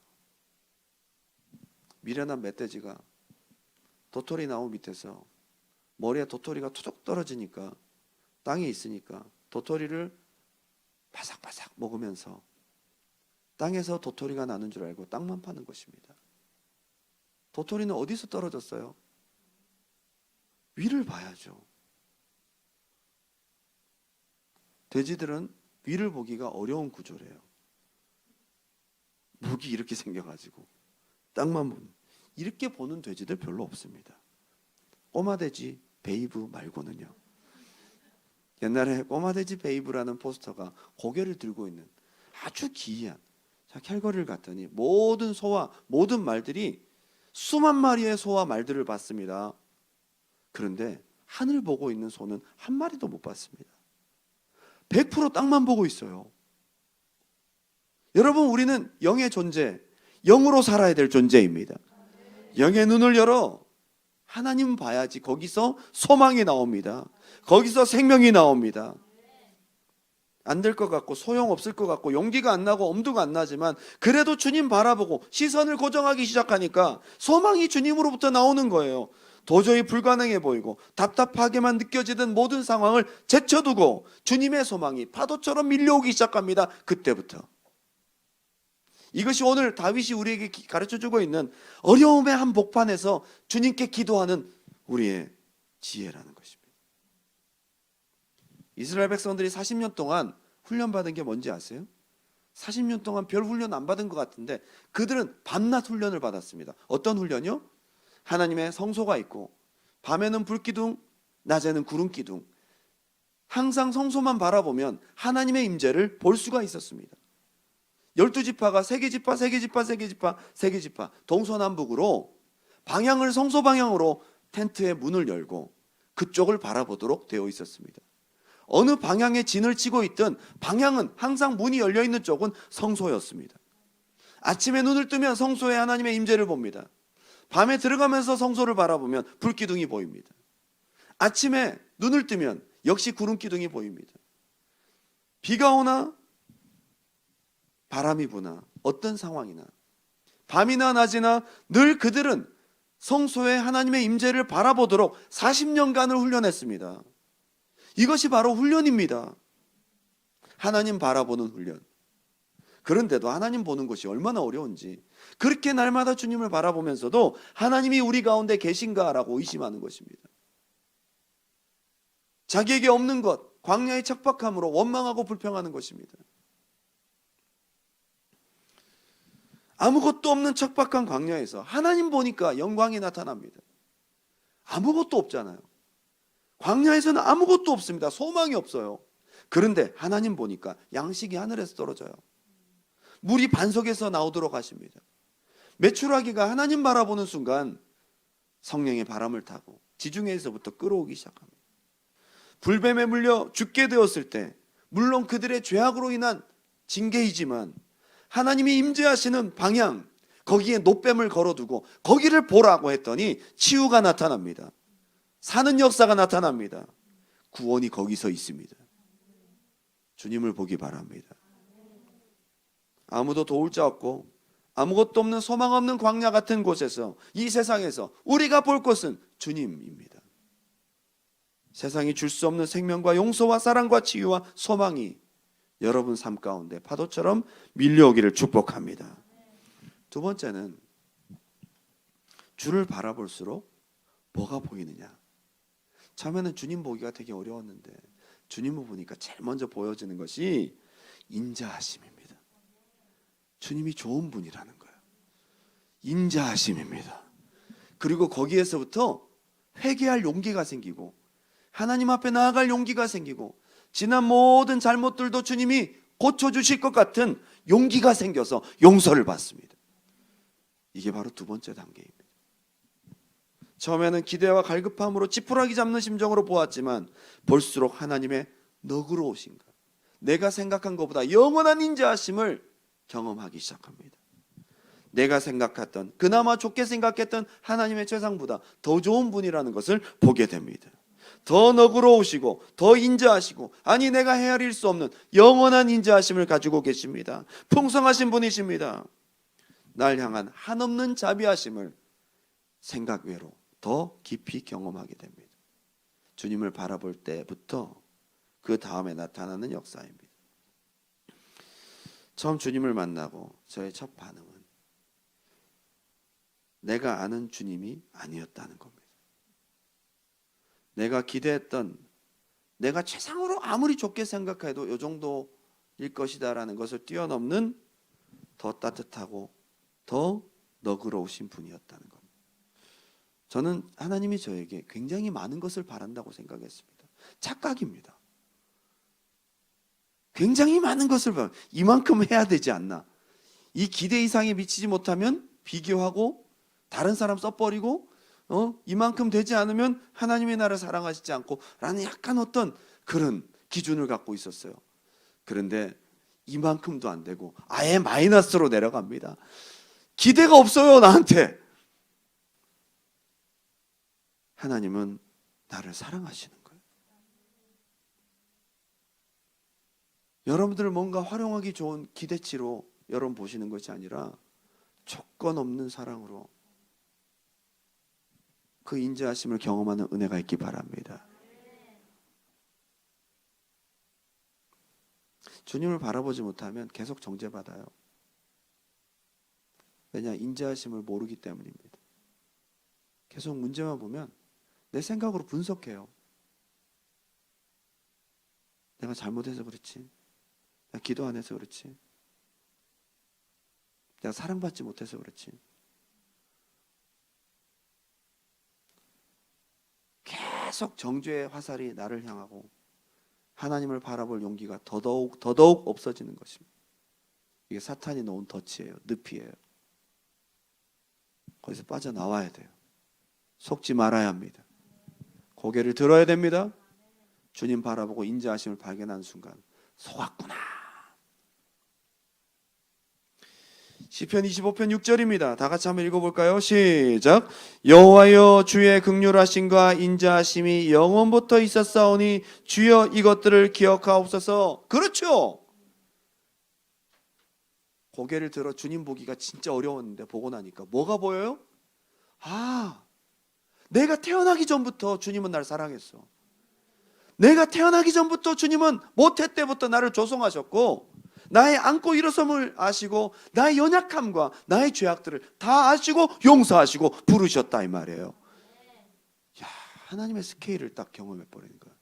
미련한 멧돼지가 도토리 나무 밑에서 머리에 도토리가 투둑 떨어지니까, 땅에 있으니까 도토리를 바삭바삭 먹으면서 땅에서 도토리가 나는 줄 알고 땅만 파는 것입니다. 도토리는 어디서 떨어졌어요? 위를 봐야죠. 돼지들은 위를 보기가 어려운 구조래요. 목이 이렇게 생겨가지고 땅만 보는, 이렇게 보는 돼지들 별로 없습니다. 꼬마돼지 베이브 말고는요. 옛날에 꼬마돼지 베이브라는 포스터가 고개를 들고 있는 아주 기이한, 자, 캘거리를 갔더니 모든 소와 모든 말들이 수만 마리의 소와 말들을 봤습니다. 그런데 하늘 보고 있는 소는 한 마리도 못 봤습니다. 100% 땅만 보고 있어요. 여러분, 우리는 영의 존재, 영으로 살아야 될 존재입니다. 영의 눈을 열어 하나님 봐야지 거기서 소망이 나옵니다. 거기서 생명이 나옵니다. 안 될 것 같고 소용없을 것 같고 용기가 안 나고 엄두가 안 나지만 그래도 주님 바라보고 시선을 고정하기 시작하니까 소망이 주님으로부터 나오는 거예요. 도저히 불가능해 보이고 답답하게만 느껴지던 모든 상황을 제쳐두고 주님의 소망이 파도처럼 밀려오기 시작합니다. 그때부터. 이것이 오늘 다윗이 우리에게 가르쳐주고 있는 어려움의 한복판에서 주님께 기도하는 우리의 지혜라는 것입니다. 이스라엘 백성들이 40년 동안 훈련받은 게 뭔지 아세요? 40년 동안 별 훈련 안 받은 것 같은데 그들은 밤낮 훈련을 받았습니다. 어떤 훈련이요? 하나님의 성소가 있고 밤에는 불기둥, 낮에는 구름기둥, 항상 성소만 바라보면 하나님의 임재를 볼 수가 있었습니다. 12지파가 세계지파 동서남북으로 방향을 성소 방향으로 텐트의 문을 열고 그쪽을 바라보도록 되어 있었습니다. 어느 방향에 진을 치고 있든 방향은 항상 문이 열려 있는 쪽은 성소였습니다. 아침에 눈을 뜨면 성소에 하나님의 임재를 봅니다. 밤에 들어가면서 성소를 바라보면 불기둥이 보입니다. 아침에 눈을 뜨면 역시 구름 기둥이 보입니다. 비가 오나 바람이 부나 어떤 상황이나 밤이나 낮이나 늘 그들은 성소에 하나님의 임재를 바라보도록 40년간을 훈련했습니다. 이것이 바로 훈련입니다. 하나님 바라보는 훈련. 그런데도 하나님 보는 것이 얼마나 어려운지, 그렇게 날마다 주님을 바라보면서도 하나님이 우리 가운데 계신가라고 의심하는 것입니다. 자기에게 없는 것, 광야의 척박함으로 원망하고 불평하는 것입니다. 아무것도 없는 척박한 광야에서 하나님 보니까 영광이 나타납니다. 아무것도 없잖아요. 광야에서는 아무것도 없습니다. 소망이 없어요. 그런데 하나님 보니까 양식이 하늘에서 떨어져요. 물이 반석에서 나오도록 하십니다. 메추라기가 하나님 바라보는 순간 성령의 바람을 타고 지중해에서부터 끌어오기 시작합니다. 불뱀에 물려 죽게 되었을 때 물론 그들의 죄악으로 인한 징계이지만 하나님이 임재하시는 방향, 거기에 놋뱀을 걸어두고 거기를 보라고 했더니 치유가 나타납니다. 사는 역사가 나타납니다. 구원이 거기서 있습니다. 주님을 보기 바랍니다. 아무도 도울 자 없고 아무것도 없는 소망 없는 광야 같은 곳에서, 이 세상에서 우리가 볼 것은 주님입니다. 세상이 줄 수 없는 생명과 용서와 사랑과 치유와 소망이 여러분 삶 가운데 파도처럼 밀려오기를 축복합니다. 두 번째는 주를 바라볼수록 뭐가 보이느냐. 처음에는 주님 보기가 되게 어려웠는데 주님을 보니까 제일 먼저 보여지는 것이 인자하심입니다. 주님이 좋은 분이라는 거예요. 인자하심입니다. 그리고 거기에서부터 회개할 용기가 생기고 하나님 앞에 나아갈 용기가 생기고 지난 모든 잘못들도 주님이 고쳐주실 것 같은 용기가 생겨서 용서를 받습니다. 이게 바로 두 번째 단계입니다. 처음에는 기대와 갈급함으로 지푸라기 잡는 심정으로 보았지만 볼수록 하나님의 너그러우신가, 내가 생각한 것보다 영원한 인자하심을 경험하기 시작합니다. 내가 생각했던, 그나마 좋게 생각했던 하나님의 최상보다 더 좋은 분이라는 것을 보게 됩니다. 더 너그러우시고 더 인자하시고, 아니 내가 헤아릴 수 없는 영원한 인자하심을 가지고 계십니다. 풍성하신 분이십니다. 날 향한 한없는 자비하심을 생각 외로 더 깊이 경험하게 됩니다. 주님을 바라볼 때부터 그 다음에 나타나는 역사입니다. 처음 주님을 만나고 저의 첫 반응은 내가 아는 주님이 아니었다는 겁니다. 내가 기대했던, 내가 최상으로 아무리 좋게 생각해도 이 정도일 것이다라는 것을 뛰어넘는 더 따뜻하고 더 너그러우신 분이었다는 겁니다. 저는 하나님이 저에게 굉장히 많은 것을 바란다고 생각했습니다. 착각입니다. 굉장히 많은 것을 바랍니다. 이만큼 해야 되지 않나. 이 기대 이상에 미치지 못하면 비교하고 다른 사람 써버리고 이만큼 되지 않으면 하나님의 나라를 사랑하시지 않고 라는 약간 어떤 그런 기준을 갖고 있었어요. 그런데 이만큼도 안 되고 아예 마이너스로 내려갑니다. 기대가 없어요, 나한테. 하나님은 나를 사랑하시는 거예요. 여러분들을 뭔가 활용하기 좋은 기대치로 여러분 보시는 것이 아니라 조건 없는 사랑으로 그 인자하심을 경험하는 은혜가 있기 바랍니다. 주님을 바라보지 못하면 계속 정죄받아요. 왜냐? 인자하심을 모르기 때문입니다. 계속 문제만 보면 내 생각으로 분석해요. 내가 잘못해서 그렇지, 내가 기도 안 해서 그렇지, 내가 사랑받지 못해서 그렇지. 계속 정죄의 화살이 나를 향하고 하나님을 바라볼 용기가 더더욱 없어지는 것입니다. 이게 사탄이 놓은 덫이에요. 늪이에요. 거기서 빠져나와야 돼요. 속지 말아야 합니다. 고개를 들어야 됩니다. 주님 바라보고 인자하심을 발견한 순간 속았구나. 시편 25편 6절입니다. 다 같이 한번 읽어볼까요? 시작. 여호와여 주의 긍휼하심과 인자하심이 영원부터 있었사오니 주여 이것들을 기억하옵소서. 그렇죠. 고개를 들어 주님 보기가 진짜 어려웠는데 보고 나니까 뭐가 보여요? 내가 태어나기 전부터 주님은 나를 사랑했어. 내가 태어나기 전부터 주님은 모태 때부터 나를 조성하셨고 나의 안고 일어섬을 아시고 나의 연약함과 나의 죄악들을 다 아시고 용서하시고 부르셨다 이 말이에요. 야, 하나님의 스케일을 딱 경험해 버리는 거예요.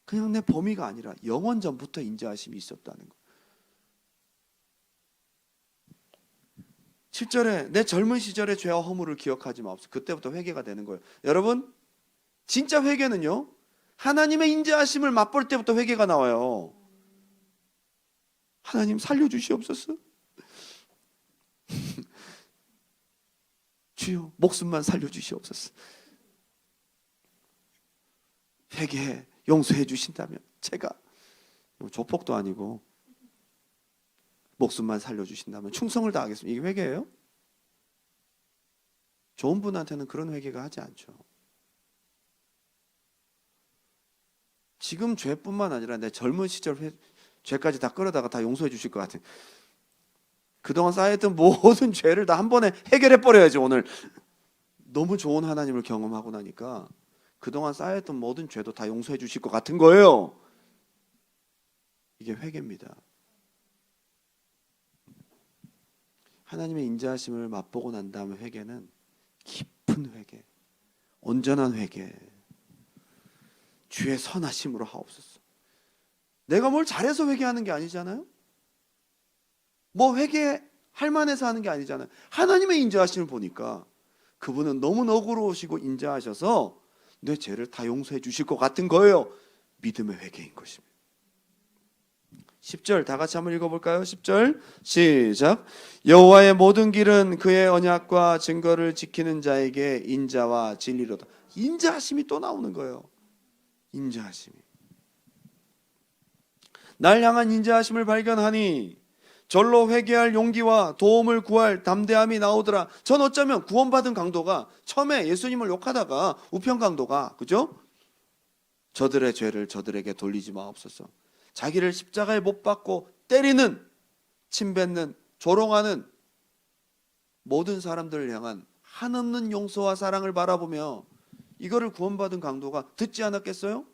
그냥 내 범위가 아니라 영원 전부터 인자하심이 있었다는 거예요. 7절에 내 젊은 시절의 죄와 허물을 기억하지 마옵소서. 그때부터 회개가 되는 거예요. 여러분, 진짜 회개는요, 하나님의 인자하심을 맛볼 때부터 회개가 나와요. 하나님 살려주시옵소서. 주여 목숨만 살려주시옵소서. 회개해 용서해 주신다면 제가 조폭도 아니고 목숨만 살려주신다면 충성을 다하겠습니다. 이게 회개예요? 좋은 분한테는 그런 회개가 하지 않죠. 지금 죄뿐만 아니라 내 젊은 시절 죄까지 다 끌어다가 다 용서해 주실 것 같아요. 그동안 쌓여있던 모든 죄를 다 한 번에 해결해 버려야지. 오늘 너무 좋은 하나님을 경험하고 나니까 그동안 쌓여있던 모든 죄도 다 용서해 주실 것 같은 거예요. 이게 회개입니다. 하나님의 인자하심을 맛보고 난 다음에 회개는 깊은 회개, 온전한 회개, 주의 선하심으로 하옵소서. 내가 뭘 잘해서 회개하는 게 아니잖아요. 뭐 회개할 만해서 하는 게 아니잖아요. 하나님의 인자하심을 보니까 그분은 너무 너그러우시고 인자하셔서 내 죄를 다 용서해 주실 것 같은 거예요. 믿음의 회개인 것입니다. 10절 다 같이 한번 읽어볼까요? 10절 시작. 여호와의 모든 길은 그의 언약과 증거를 지키는 자에게 인자와 진리로다. 인자하심이 또 나오는 거예요. 인자하심이. 날 향한 인자하심을 발견하니 절로 회개할 용기와 도움을 구할 담대함이 나오더라. 전 어쩌면 구원받은 강도가 처음에 예수님을 욕하다가 우편 강도가, 그죠? 저들의 죄를 저들에게 돌리지 마옵소서. 자기를 십자가에 못 박고 때리는, 침뱉는, 조롱하는 모든 사람들을 향한 한없는 용서와 사랑을 바라보며 이거를 구원받은 강도가 듣지 않았겠어요?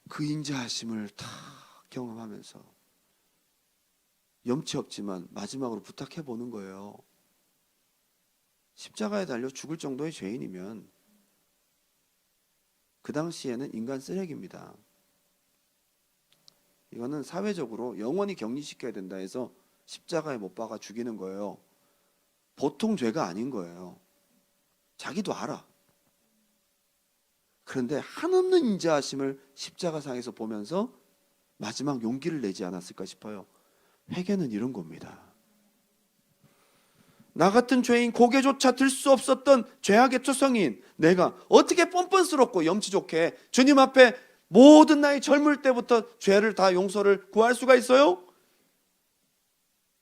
그 인자하심을 다 경험하면서 염치 없지만 마지막으로 부탁해 보는 거예요. 십자가에 달려 죽을 정도의 죄인이면 그 당시에는 인간 쓰레기입니다. 이거는 사회적으로 영원히 격리시켜야 된다 해서 십자가에 못 박아 죽이는 거예요. 보통 죄가 아닌 거예요. 자기도 알아. 그런데 한없는 인자하심을 십자가상에서 보면서 마지막 용기를 내지 않았을까 싶어요. 회개는 이런 겁니다. 나 같은 죄인, 고개조차 들 수 없었던 죄악의 투성이인 내가 어떻게 뻔뻔스럽고 염치 좋게 주님 앞에 모든 나의 젊을 때부터 죄를 다 용서를 구할 수가 있어요?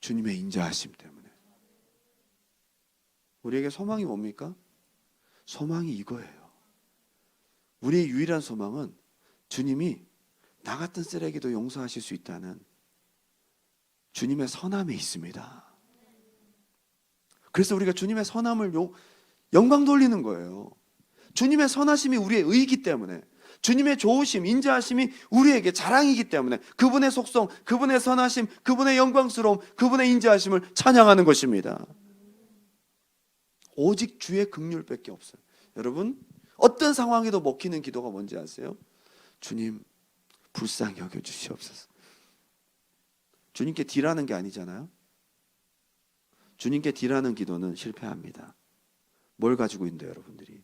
주님의 인자하심 때문에. 우리에게 소망이 뭡니까? 소망이 이거예요. 우리의 유일한 소망은 주님이 나 같은 쓰레기도 용서하실 수 있다는 주님의 선함에 있습니다. 그래서 우리가 주님의 선함을 영광 돌리는 거예요. 주님의 선하심이 우리의 의이기 때문에, 주님의 좋으심, 인자하심이 우리에게 자랑이기 때문에 그분의 속성, 그분의 선하심, 그분의 영광스러움, 그분의 인자하심을 찬양하는 것입니다. 오직 주의 긍휼밖에 없어요. 여러분, 어떤 상황에도 먹히는 기도가 뭔지 아세요? 주님, 불쌍히 여겨주시옵소서. 주님께 딜하는 게 아니잖아요. 주님께 딜하는 기도는 실패합니다. 뭘 가지고 있는데요, 여러분들이?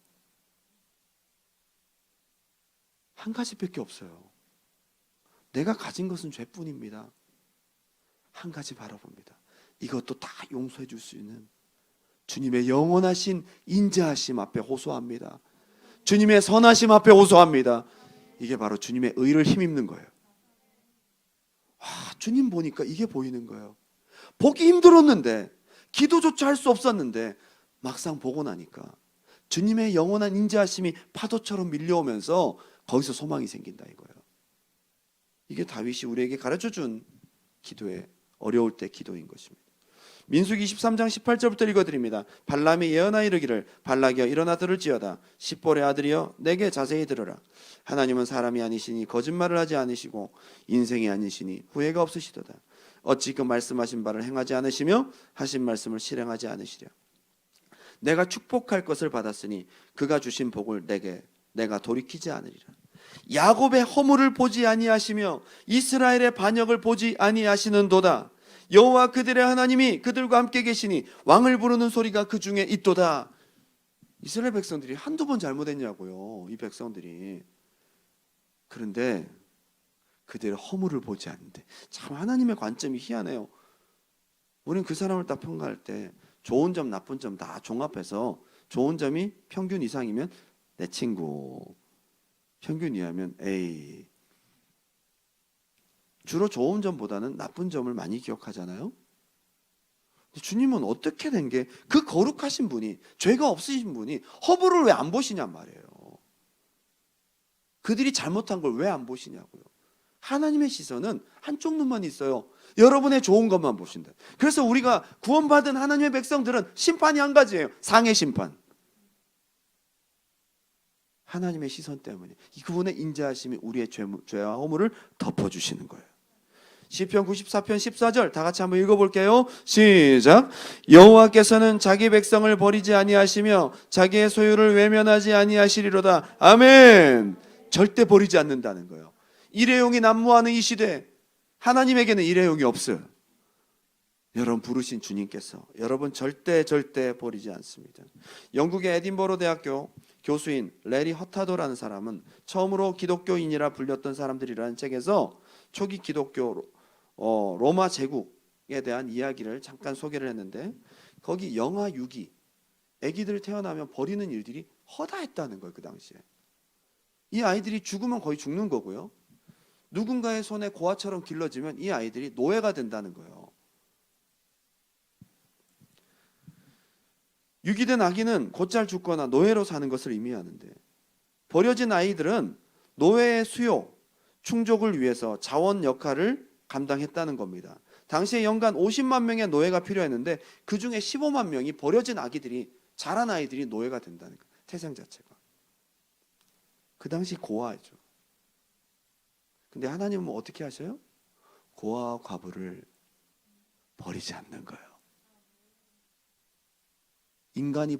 한 가지밖에 없어요. 내가 가진 것은 죄뿐입니다. 한 가지 바라봅니다. 이것도 다 용서해 줄 수 있는 주님의 영원하신 인자하심 앞에 호소합니다. 주님의 선하심 앞에 호소합니다. 이게 바로 주님의 의를 힘입는 거예요. 주님 보니까 이게 보이는 거예요. 보기 힘들었는데, 기도조차 할 수 없었는데 막상 보고 나니까 주님의 영원한 인자하심이 파도처럼 밀려오면서 거기서 소망이 생긴다 이거예요. 이게 다윗이 우리에게 가르쳐준 기도의 어려울 때 기도인 것입니다. 민수기 23장 18절부터 읽어드립니다. 발람이 예언하 이르기를 발락이여 일어나 들을지어다. 십볼의 아들이여 내게 자세히 들으라. 하나님은 사람이 아니시니 거짓말을 하지 않으시고 인생이 아니시니 후회가 없으시도다. 어찌 그 말씀하신 바를 행하지 않으시며 하신 말씀을 실행하지 않으시랴. 내가 축복할 것을 받았으니 그가 주신 복을 내가 돌이키지 않으리라. 야곱의 허물을 보지 아니하시며 이스라엘의 반역을 보지 아니하시는도다. 여호와 그들의 하나님이 그들과 함께 계시니 왕을 부르는 소리가 그 중에 있도다. 이스라엘 백성들이 한두 번 잘못했냐고요, 이 백성들이. 그런데 그들의 허물을 보지 않는데, 참 하나님의 관점이 희한해요. 우리는 그 사람을 딱 평가할 때 좋은 점 나쁜 점 다 종합해서 좋은 점이 평균 이상이면 내 친구, 평균 이하면 에이. 주로 좋은 점보다는 나쁜 점을 많이 기억하잖아요. 주님은 어떻게 된 게, 그 거룩하신 분이, 죄가 없으신 분이 허물을 왜 안 보시냔 말이에요. 그들이 잘못한 걸 왜 안 보시냐고요. 하나님의 시선은 한쪽 눈만 있어요. 여러분의 좋은 것만 보신다. 그래서 우리가 구원받은 하나님의 백성들은 심판이 한 가지예요. 상해 심판. 하나님의 시선 때문에 그분의 인자하심이 우리의 죄와 허물을 덮어주시는 거예요. 시편 94편 14절 다 같이 한번 읽어볼게요. 시작. 여호와께서는 자기 백성을 버리지 아니하시며 자기의 소유를 외면하지 아니하시리로다. 아멘. 절대 버리지 않는다는 거예요. 일회용이 난무하는 이 시대, 하나님에게는 일회용이 없어요. 여러분 부르신 주님께서 여러분 절대 버리지 않습니다. 영국의 에딘버러 대학교 교수인 레리 허타도라는 사람은 처음으로 기독교인이라 불렸던 사람들이라는 책에서 초기 기독교 로마 제국에 대한 이야기를 잠깐 소개를 했는데, 거기 영아 유기, 아기들 태어나면 버리는 일들이 허다했다는 거예요. 그 당시에 이 아이들이 죽으면 거의 죽는 거고요, 누군가의 손에 고아처럼 길러지면 이 아이들이 노예가 된다는 거예요. 유기된 아기는 곧잘 죽거나 노예로 사는 것을 의미하는데, 버려진 아이들은 노예의 수요, 충족을 위해서 자원 역할을 감당했다는 겁니다. 당시에 연간 50만 명의 노예가 필요했는데 그 중에 15만 명이 버려진 아기들이, 자란 아이들이 노예가 된다는 거예요. 태생 자체가. 그 당시 고아죠. 근데 하나님은 어떻게 하셔요? 고아와 과부를 버리지 않는 거예요. 인간이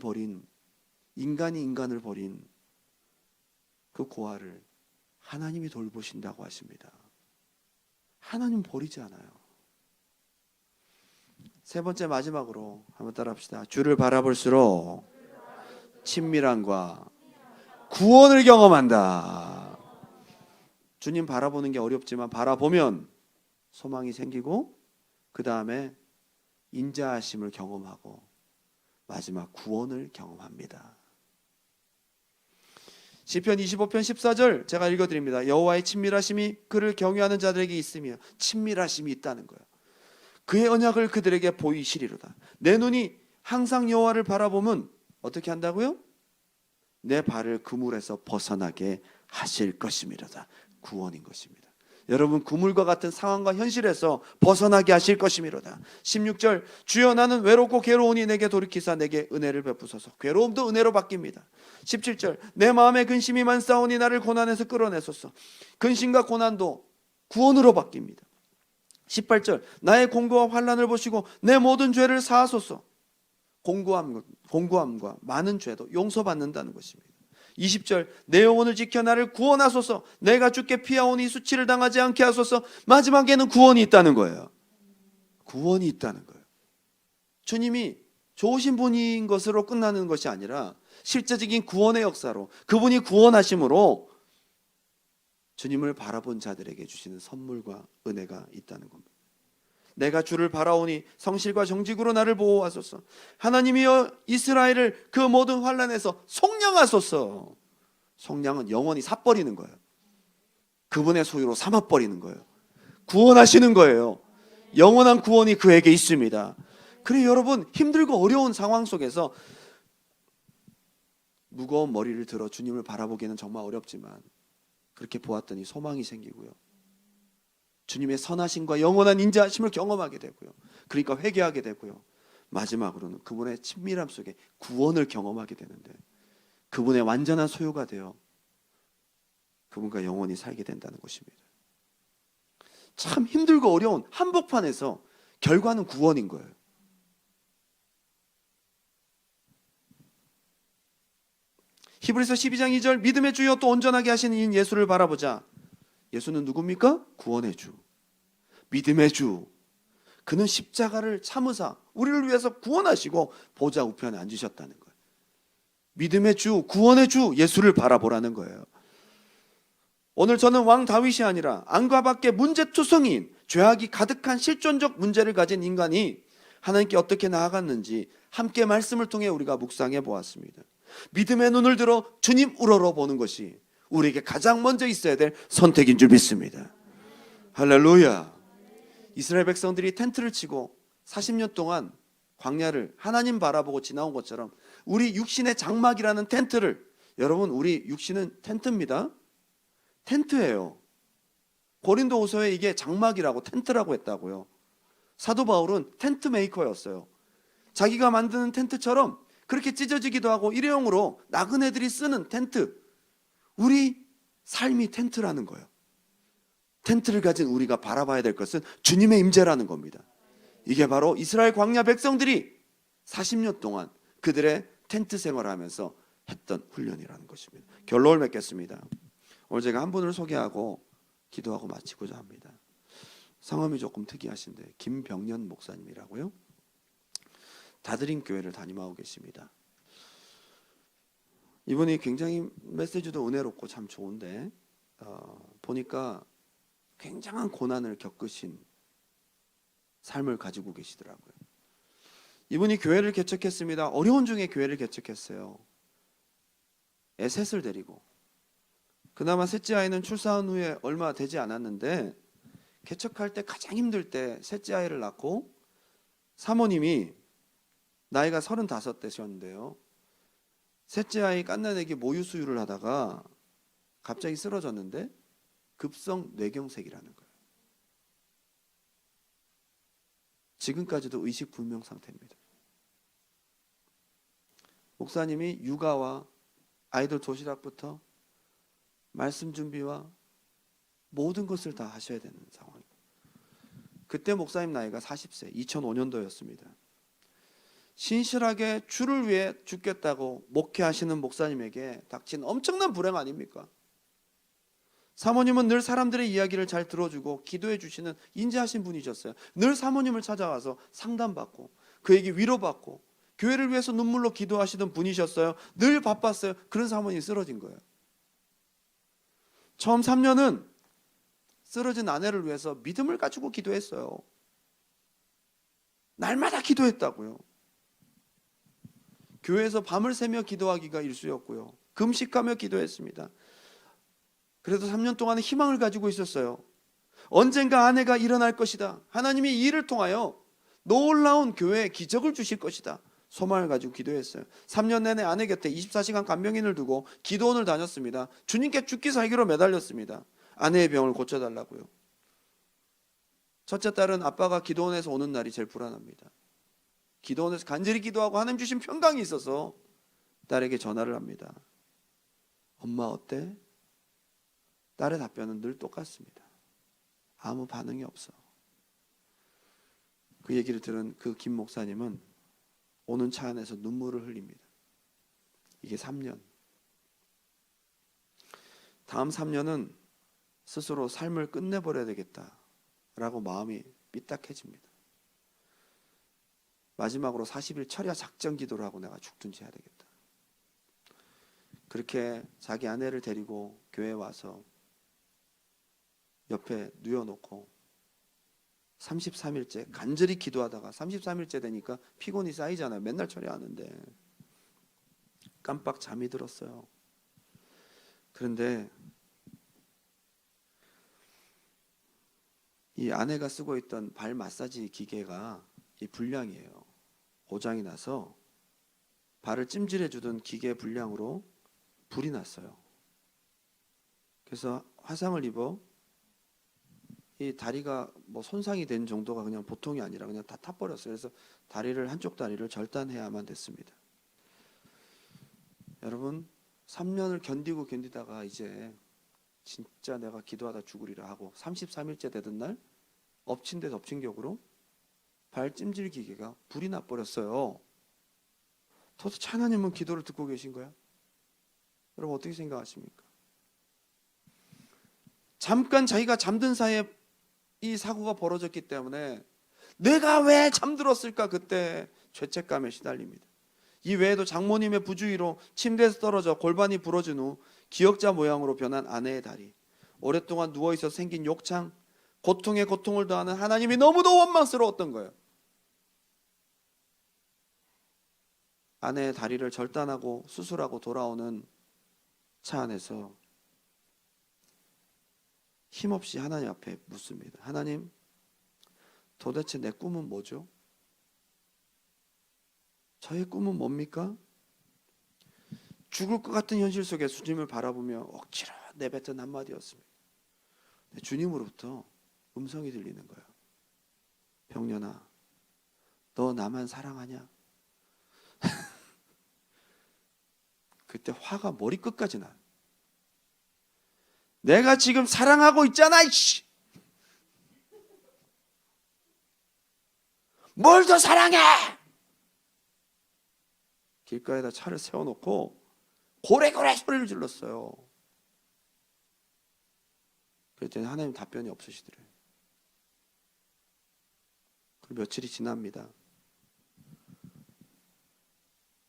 인간이 인간을 버린 그 고아를 하나님이 돌보신다고 하십니다. 하나님 버리지 않아요. 세 번째, 마지막으로 한번 따라합시다. 주를 바라볼수록 친밀함과 구원을 경험한다. 주님 바라보는 게 어렵지만 바라보면 소망이 생기고, 그 다음에 인자하심을 경험하고, 마지막 구원을 경험합니다. 시편 25편 14절 제가 읽어드립니다. 여호와의 친밀하심이 그를 경외하는 자들에게 있으며, 친밀하심이 있다는 거예요. 그의 언약을 그들에게 보이시리로다. 내 눈이 항상 여호와를 바라보면 어떻게 한다고요? 내 발을 그물에서 벗어나게 하실 것이미로다. 구원인 것입니다. 여러분 그물과 같은 상황과 현실에서 벗어나게 하실 것이미로다. 16절 주여 나는 외롭고 괴로우니 내게 돌이키사 내게 은혜를 베푸소서. 괴로움도 은혜로 바뀝니다. 17절 내 마음에 근심이 많사오니 나를 고난에서 끌어내소서. 근심과 고난도 구원으로 바뀝니다. 18절 나의 공고와 환난을 보시고 내 모든 죄를 사하소서. 공고함과 많은 죄도 용서받는다는 것입니다. 20절 내 영혼을 지켜 나를 구원하소서. 내가 주께 피하오니 수치를 당하지 않게 하소서. 마지막에는 구원이 있다는 거예요. 구원이 있다는 거예요. 주님이 좋으신 분인 것으로 끝나는 것이 아니라 실제적인 구원의 역사로, 그분이 구원하심으로 주님을 바라본 자들에게 주시는 선물과 은혜가 있다는 겁니다. 내가 주를 바라오니 성실과 정직으로 나를 보호하소서. 하나님이여 이스라엘을 그 모든 환난에서 속량하소서. 속량은 영원히 사버리는 거예요. 그분의 소유로 삼아버리는 거예요. 구원하시는 거예요. 영원한 구원이 그에게 있습니다. 그래 여러분, 힘들고 어려운 상황 속에서 무거운 머리를 들어 주님을 바라보기는 정말 어렵지만 그렇게 보았더니 소망이 생기고요. 주님의 선하심과 영원한 인자하심을 경험하게 되고요. 그러니까 회개하게 되고요. 마지막으로는 그분의 친밀함 속에 구원을 경험하게 되는데 그분의 완전한 소유가 되어 그분과 영원히 살게 된다는 것입니다. 참 힘들고 어려운 한복판에서 결과는 구원인 거예요. 히브리서 12장 2절 믿음의 주여 또 온전하게 하시는 이 예수를 바라보자. 예수는 누굽니까? 구원의 주, 믿음의 주. 그는 십자가를 참으사 우리를 위해서 구원하시고 보좌 우편에 앉으셨다는 거예요. 믿음의 주, 구원의 주 예수를 바라보라는 거예요. 오늘 저는 왕 다윗이 아니라 안과 밖에 문제투성이인 죄악이 가득한 실존적 문제를 가진 인간이 하나님께 어떻게 나아갔는지 함께 말씀을 통해 우리가 묵상해 보았습니다. 믿음의 눈을 들어 주님 우러러 보는 것이 우리에게 가장 먼저 있어야 될 선택인 줄 믿습니다. 할렐루야. 이스라엘 백성들이 텐트를 치고 40년 동안 광야를 하나님 바라보고 지나온 것처럼 우리 육신의 장막이라는 텐트를, 여러분 우리 육신은 텐트입니다. 텐트예요. 고린도후서에 이게 장막이라고 텐트라고 했다고요. 사도 바울은 텐트 메이커였어요. 자기가 만드는 텐트처럼 그렇게 찢어지기도 하고 일회용으로 나그네들이 쓰는 텐트, 우리 삶이 텐트라는 거예요. 텐트를 가진 우리가 바라봐야 될 것은 주님의 임재라는 겁니다. 이게 바로 이스라엘 광야 백성들이 40년 동안 그들의 텐트 생활을 하면서 했던 훈련이라는 것입니다. 결론을 맺겠습니다. 오늘 제가 한 분을 소개하고 기도하고 마치고자 합니다. 성함이 조금 특이하신데 김병년 목사님이라고요. 다드림 교회를 담임하고 계십니다. 이분이 굉장히 메시지도 은혜롭고 참 좋은데 보니까 굉장한 고난을 겪으신 삶을 가지고 계시더라고요. 이분이 교회를 개척했습니다. 어려운 중에 교회를 개척했어요. 애 셋을 데리고. 그나마 셋째 아이는 출산 후에 얼마 되지 않았는데 개척할 때 가장 힘들 때 셋째 아이를 낳고 사모님이 나이가 35되셨는데요. 셋째 아이 갓난아기 모유 수유를 하다가 갑자기 쓰러졌는데 급성 뇌경색이라는 거예요. 지금까지도 의식불명 상태입니다. 목사님이 육아와 아이들 도시락부터 말씀 준비와 모든 것을 다 하셔야 되는 상황입니다. 그때 목사님 나이가 40세, 2005년도였습니다. 신실하게 주를 위해 죽겠다고 목회하시는 목사님에게 닥친 엄청난 불행 아닙니까? 사모님은 늘 사람들의 이야기를 잘 들어주고 기도해 주시는 인자하신 분이셨어요. 늘 사모님을 찾아와서 상담받고 그에게 위로받고 교회를 위해서 눈물로 기도하시던 분이셨어요. 늘 바빴어요. 그런 사모님이 쓰러진 거예요. 처음 3년은 쓰러진 아내를 위해서 믿음을 가지고 기도했어요. 날마다 기도했다고요. 교회에서 밤을 새며 기도하기가 일쑤였고요. 금식하며 기도했습니다. 그래도 3년 동안은 희망을 가지고 있었어요. 언젠가 아내가 일어날 것이다. 하나님이 이 일을 통하여 놀라운 교회에 기적을 주실 것이다. 소망을 가지고 기도했어요. 3년 내내 아내 곁에 24시간 간병인을 두고 기도원을 다녔습니다. 주님께 죽기 살기로 매달렸습니다. 아내의 병을 고쳐달라고요. 첫째 딸은 아빠가 기도원에서 오는 날이 제일 불안합니다. 기도원에서 간절히 기도하고 하나님 주신 평강이 있어서 딸에게 전화를 합니다. 엄마 어때? 딸의 답변은 늘 똑같습니다. 아무 반응이 없어. 그 얘기를 들은 그 김 목사님은 오는 차 안에서 눈물을 흘립니다. 이게 3년. 다음 3년은 스스로 삶을 끝내버려야 되겠다라고 마음이 삐딱해집니다. 마지막으로 40일 철야 작전 기도를 하고 내가 죽든지 해야 되겠다. 그렇게 자기 아내를 데리고 교회에 와서 옆에 누워놓고 33일째 간절히 기도하다가 33일째 되니까 피곤이 쌓이잖아요. 맨날 철야하는데 깜빡 잠이 들었어요. 그런데 이 아내가 쓰고 있던 발 마사지 기계가 이 불량이에요. 고장이 나서 발을 찜질해 주던 기계 불량으로 불이 났어요. 그래서 화상을 입어 이 다리가 뭐 손상이 된 정도가 그냥 보통이 아니라 그냥 다 타버렸어요. 그래서 한쪽 다리를 절단해야만 됐습니다. 여러분 3년을 견디다가 이제 진짜 내가 기도하다 죽으리라 하고 33일째 되던 날 엎친 데 덮친 격으로 발 찜질 기계가 불이 나버렸어요. 도대체 하나님은 기도를 듣고 계신 거야? 여러분 어떻게 생각하십니까? 잠깐 자기가 잠든 사이에 이 사고가 벌어졌기 때문에 내가 왜 잠들었을까 그때 죄책감에 시달립니다. 이 외에도 장모님의 부주의로 침대에서 떨어져 골반이 부러진 후 기역자 모양으로 변한 아내의 다리, 오랫동안 누워있어 생긴 욕창, 고통에 고통을 더하는 하나님이 너무도 원망스러웠던 거예요. 아내의 다리를 절단하고 수술하고 돌아오는 차 안에서 힘없이 하나님 앞에 묻습니다. 하나님, 도대체 내 꿈은 뭐죠? 저의 꿈은 뭡니까? 죽을 것 같은 현실 속에 주님을 바라보며 억지로 내뱉은 한마디였습니다. 주님으로부터 음성이 들리는 거예요. 병년아, 너 나만 사랑하냐? 그때 화가 머리끝까지 나요. 내가 지금 사랑하고 있잖아, 이씨. 뭘 더 사랑해? 길가에다 차를 세워놓고 고래고래 소리를 질렀어요. 그랬더니 하나님 답변이 없으시더래요. 그리고 며칠이 지납니다.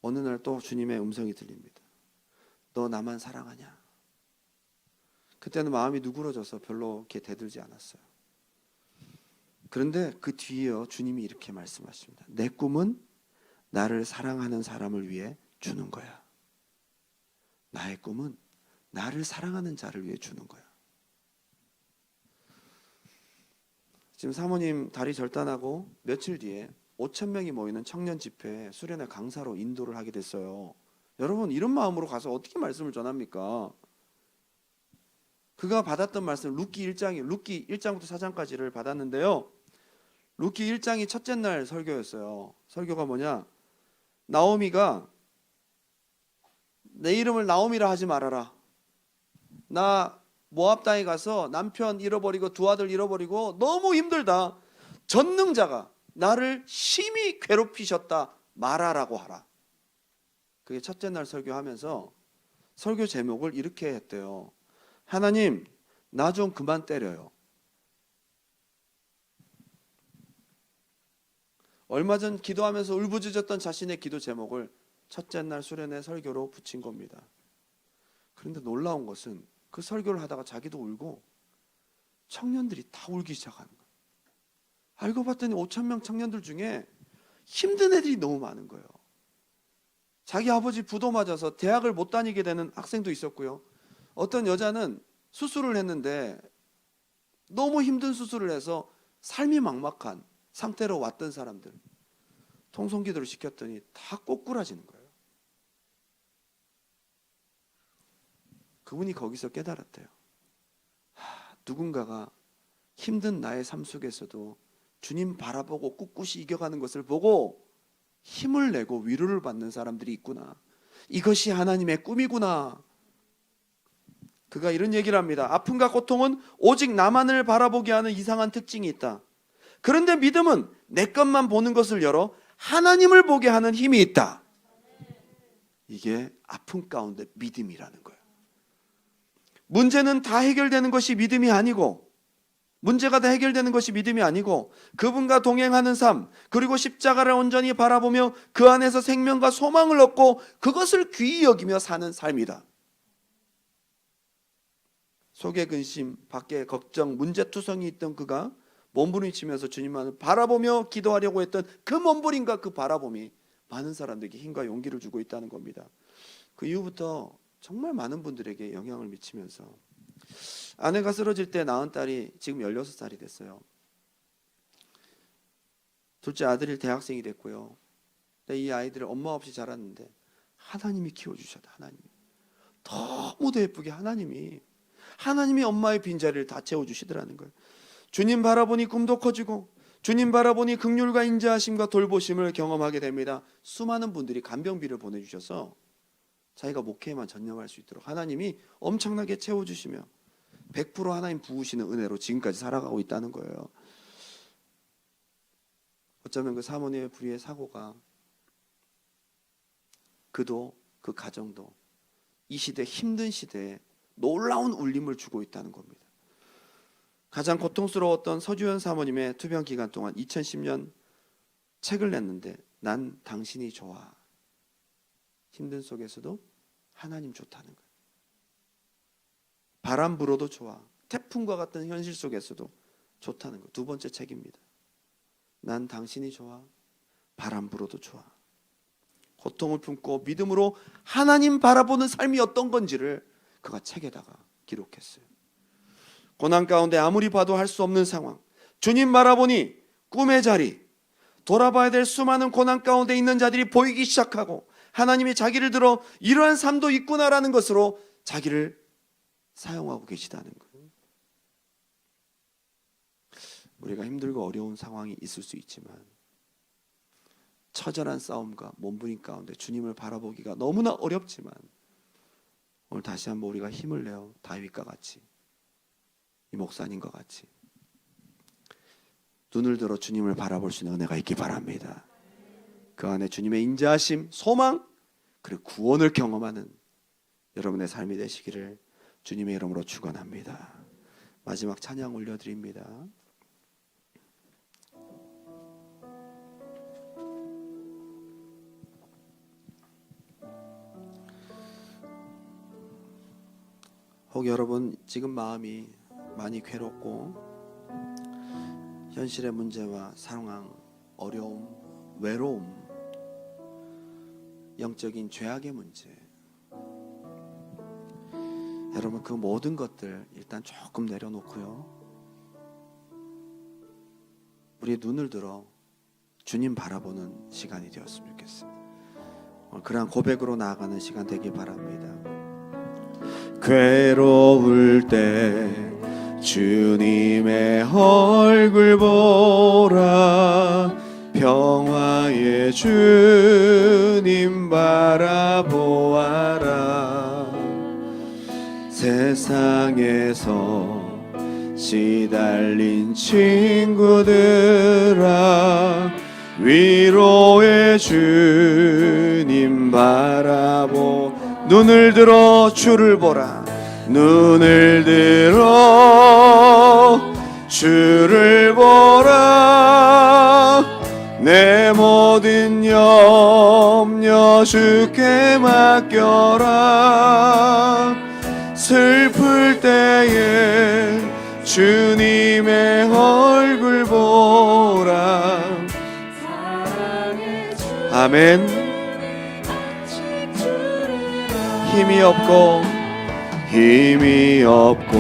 어느 날 또 주님의 음성이 들립니다. 너 나만 사랑하냐? 그때는 마음이 누그러져서 별로 이렇게 대들지 않았어요. 그런데 그 뒤에요, 주님이 이렇게 말씀하십니다. 내 꿈은 나를 사랑하는 사람을 위해 주는 거야. 나의 꿈은 나를 사랑하는 자를 위해 주는 거야. 지금 사모님 다리 절단하고 며칠 뒤에 5,000명이 모이는 청년 집회에 수련회 강사로 인도를 하게 됐어요. 여러분 이런 마음으로 가서 어떻게 말씀을 전합니까? 그가 받았던 말씀 룻기 1장부터 4장까지를 받았는데요. 룻기 1장이 첫째 날 설교였어요. 설교가 뭐냐? 나오미가 내 이름을 나오미라 하지 말아라. 나 모압 땅에 가서 남편 잃어버리고 두 아들 잃어버리고 너무 힘들다. 전능자가 나를 심히 괴롭히셨다 말하라고 하라. 그게 첫째 날 설교하면서 설교 제목을 이렇게 했대요. 하나님, 나 좀 그만 때려요. 얼마 전 기도하면서 울부짖었던 자신의 기도 제목을 첫째 날 수련회 설교로 붙인 겁니다. 그런데 놀라운 것은 그 설교를 하다가 자기도 울고 청년들이 다 울기 시작하는 거예요. 알고 봤더니 5,000명 청년들 중에 힘든 애들이 너무 많은 거예요. 자기 아버지 부도 맞아서 대학을 못 다니게 되는 학생도 있었고요. 어떤 여자는 수술을 했는데 너무 힘든 수술을 해서 삶이 막막한 상태로 왔던 사람들 통성기도를 시켰더니 다 꼬꾸라지는 거예요. 그분이 거기서 깨달았대요. 누군가가 힘든 나의 삶 속에서도 주님 바라보고 꿋꿋이 이겨가는 것을 보고 힘을 내고 위로를 받는 사람들이 있구나. 이것이 하나님의 꿈이구나. 그가 이런 얘기를 합니다. 아픔과 고통은 오직 나만을 바라보게 하는 이상한 특징이 있다. 그런데 믿음은 내 것만 보는 것을 열어 하나님을 보게 하는 힘이 있다. 이게 아픔 가운데 믿음이라는 거예요. 문제는 다 해결되는 것이 믿음이 아니고, 문제가 다 해결되는 것이 믿음이 아니고 그분과 동행하는 삶, 그리고 십자가를 온전히 바라보며 그 안에서 생명과 소망을 얻고 그것을 귀히 여기며 사는 삶이다. 속에 근심, 밖에 걱정, 문제투성이 있던 그가 몸부림치면서 주님만을 바라보며 기도하려고 했던 그 몸부림과 그 바라봄이 많은 사람들에게 힘과 용기를 주고 있다는 겁니다. 그 이후부터 정말 많은 분들에게 영향을 미치면서 아내가 쓰러질 때 낳은 딸이 지금 16살이 됐어요. 둘째 아들이 대학생이 됐고요. 이 아이들을 엄마 없이 자랐는데 하나님이 키워주셨다. 하나님이 너무도 예쁘게 하나님이 엄마의 빈자리를 다 채워주시더라는 거예요. 주님 바라보니 꿈도 커지고 주님 바라보니 긍휼과 인자하심과 돌보심을 경험하게 됩니다. 수많은 분들이 간병비를 보내주셔서 자기가 목회에만 전념할 수 있도록 하나님이 엄청나게 채워주시며 100% 하나님 부으시는 은혜로 지금까지 살아가고 있다는 거예요. 어쩌면 그 사모님의 불의의 사고가 그도 그 가정도 이 시대 힘든 시대에 놀라운 울림을 주고 있다는 겁니다. 가장 고통스러웠던 서주현 사모님의 투병 기간 동안 2010년 책을 냈는데 난 당신이 좋아. 힘든 속에서도 하나님 좋다는 거예요. 바람 불어도 좋아. 태풍과 같은 현실 속에서도 좋다는 거예요. 두 번째 책입니다. 난 당신이 좋아. 바람 불어도 좋아. 고통을 품고 믿음으로 하나님 바라보는 삶이 어떤 건지를 그가 책에다가 기록했어요. 고난 가운데 아무리 봐도 할 수 없는 상황, 주님 바라보니 꿈의 자리, 돌아봐야 될 수많은 고난 가운데 있는 자들이 보이기 시작하고 하나님이 자기를 들어 이러한 삶도 있구나라는 것으로 자기를 사용하고 계시다는 거예요. 우리가 힘들고 어려운 상황이 있을 수 있지만 처절한 싸움과 몸부림 가운데 주님을 바라보기가 너무나 어렵지만 오늘 다시 한번 우리가 힘을 내어 다윗과 같이 이 목사님과 같이 눈을 들어 주님을 바라볼 수 있는 은혜가 있기 바랍니다. 그 안에 주님의 인자하심, 소망, 그리고 구원을 경험하는 여러분의 삶이 되시기를 주님의 이름으로 축원합니다. 마지막 찬양 올려드립니다. 혹 여러분 지금 마음이 많이 괴롭고 현실의 문제와 상황, 어려움, 외로움, 영적인 죄악의 문제, 여러분 그 모든 것들 일단 조금 내려놓고요, 우리의 눈을 들어 주님 바라보는 시간이 되었으면 좋겠습니다. 그러한 고백으로 나아가는 시간 되길 바랍니다. 괴로울 때 주님의 얼굴 보라, 평화의 주님 바라보아라. 세상에서 시달린 친구들아, 위로의 주님 바라보. 눈을 들어 주를 보라. 눈을 들어 주를 보라. 내 모든 염려 주께 맡겨라. 슬플 때에 주님의 얼굴 보라. 아멘. 힘이 없고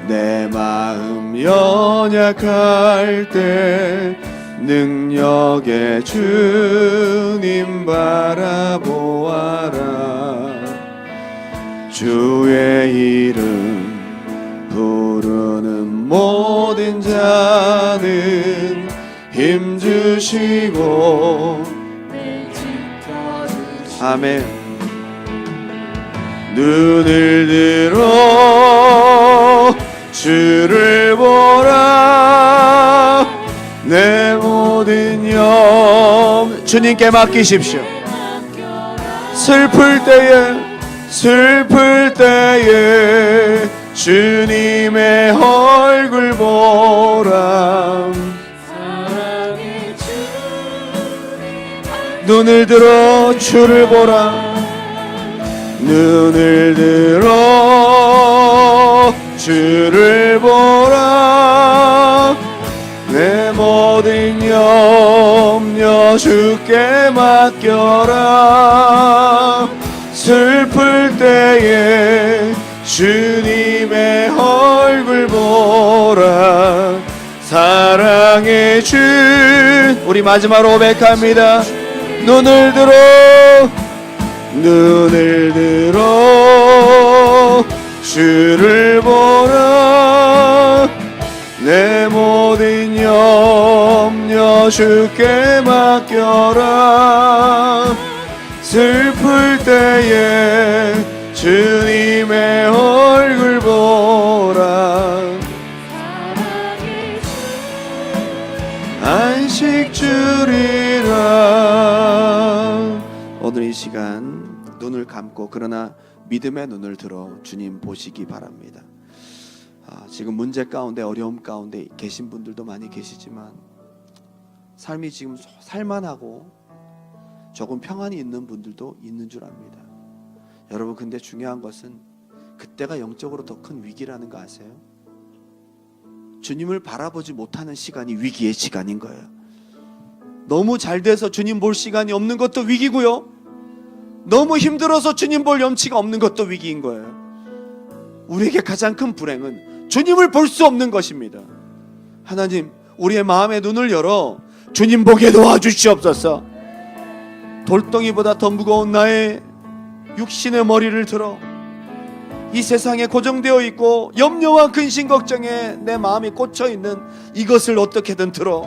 내 마음 연약할 때 능력의 주님 바라보아라. 주의 이름 부르는 모든 자는 힘주시고 아멘. 눈을 들어 주를 보라. 내 모든 주님께 맡기십시오. 슬플 때에 주님의 얼굴 보라. 눈을 들어 주를 보라. 눈을 들어 주를 보라. 내 모든 염려 주께 맡겨라. 슬플 때에 주님의 얼굴 보라. 사랑의 주, 우리 마지막으로 고백합니다. 눈을 들어 주를 보라. 내 모든 염려 주께 맡겨라. 슬플 때에 주님의 얼굴 보라. 안식 주리라. 오늘 이 시간 눈을 감고 그러나 믿음의 눈을 들어 주님 보시기 바랍니다. 지금 문제 가운데 어려움 가운데 계신 분들도 많이 계시지만 삶이 지금 살만하고 조금 평안이 있는 분들도 있는 줄 압니다. 여러분, 근데 중요한 것은 그때가 영적으로 더 큰 위기라는 거 아세요? 주님을 바라보지 못하는 시간이 위기의 시간인 거예요. 너무 잘 돼서 주님 볼 시간이 없는 것도 위기고요, 너무 힘들어서 주님 볼 염치가 없는 것도 위기인 거예요. 우리에게 가장 큰 불행은 주님을 볼 수 없는 것입니다. 하나님, 우리의 마음의 눈을 열어 주님 보게 도와주시옵소서. 돌덩이보다 더 무거운 나의 육신의 머리를 들어 이 세상에 고정되어 있고 염려와 근심 걱정에 내 마음이 꽂혀 있는 이것을 어떻게든 들어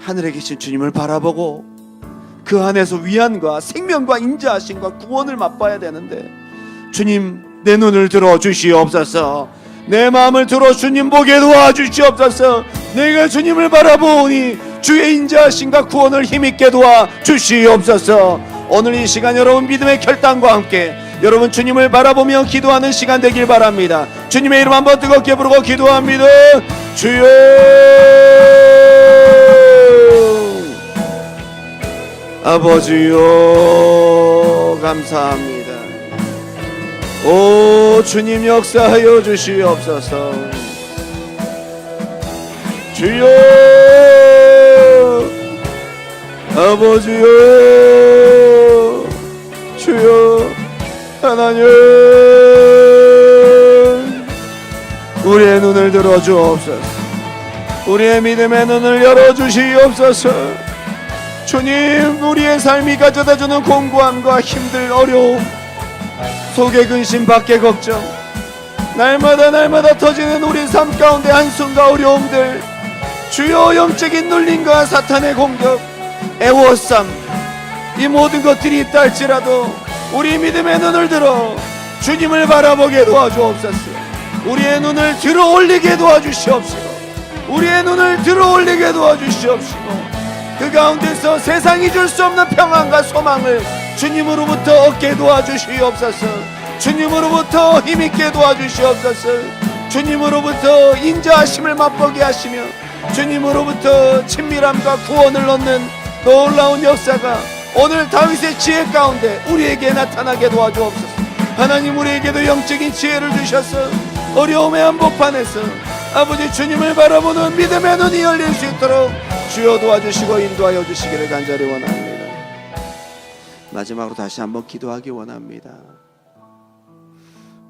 하늘에 계신 주님을 바라보고 그 안에서 위안과 생명과 인자하심과 구원을 맛봐야 되는데, 주님 내 눈을 들어 주시옵소서. 내 마음을 들어 주님 보게 도와주시옵소서. 내가 주님을 바라보니 주의 인자하심과 구원을 힘있게 도와주시옵소서. 오늘 이 시간 여러분 믿음의 결단과 함께 여러분 주님을 바라보며 기도하는 시간 되길 바랍니다. 주님의 이름 한번 뜨겁게 부르고 기도합니다. 주여, 아버지요, 감사합니다. 오 주님, 역사하여 주시옵소서. 주여, 아버지요, 주여, 하나님, 우리의 눈을 들어 주옵소서. 우리의 믿음의 눈을 열어 주시옵소서. 주님, 우리의 삶이 가져다주는 공고함과 힘들, 어려움, 속의 근심, 밖의 걱정, 날마다 터지는 우리 삶 가운데 한숨과 어려움들, 주여, 영적인 눌림과 사탄의 공격, 애워쌈, 이 모든 것들이 있다 할지라도 우리 믿음의 눈을 들어 주님을 바라보게 도와주옵소서. 우리의 눈을 들어 올리게 도와주시옵시고, 우리의 눈을 들어 올리게 도와주시옵시고, 그 가운데서 세상이 줄 수 없는 평안과 소망을 주님으로부터 얻게 도와주시옵소서. 주님으로부터 힘있게 도와주시옵소서. 주님으로부터 인자하심을 맛보게 하시며 주님으로부터 친밀함과 구원을 얻는 놀라운 역사가 오늘 다윗의 지혜 가운데 우리에게 나타나게 도와주옵소서. 하나님, 우리에게도 영적인 지혜를 주셔서 어려움의 한복판에서 아버지 주님을 바라보는 믿음의 눈이 열릴 수 있도록 주여 도와주시고 인도하여 주시기를 간절히 원합니다. 마지막으로 다시 한번 기도하기 원합니다.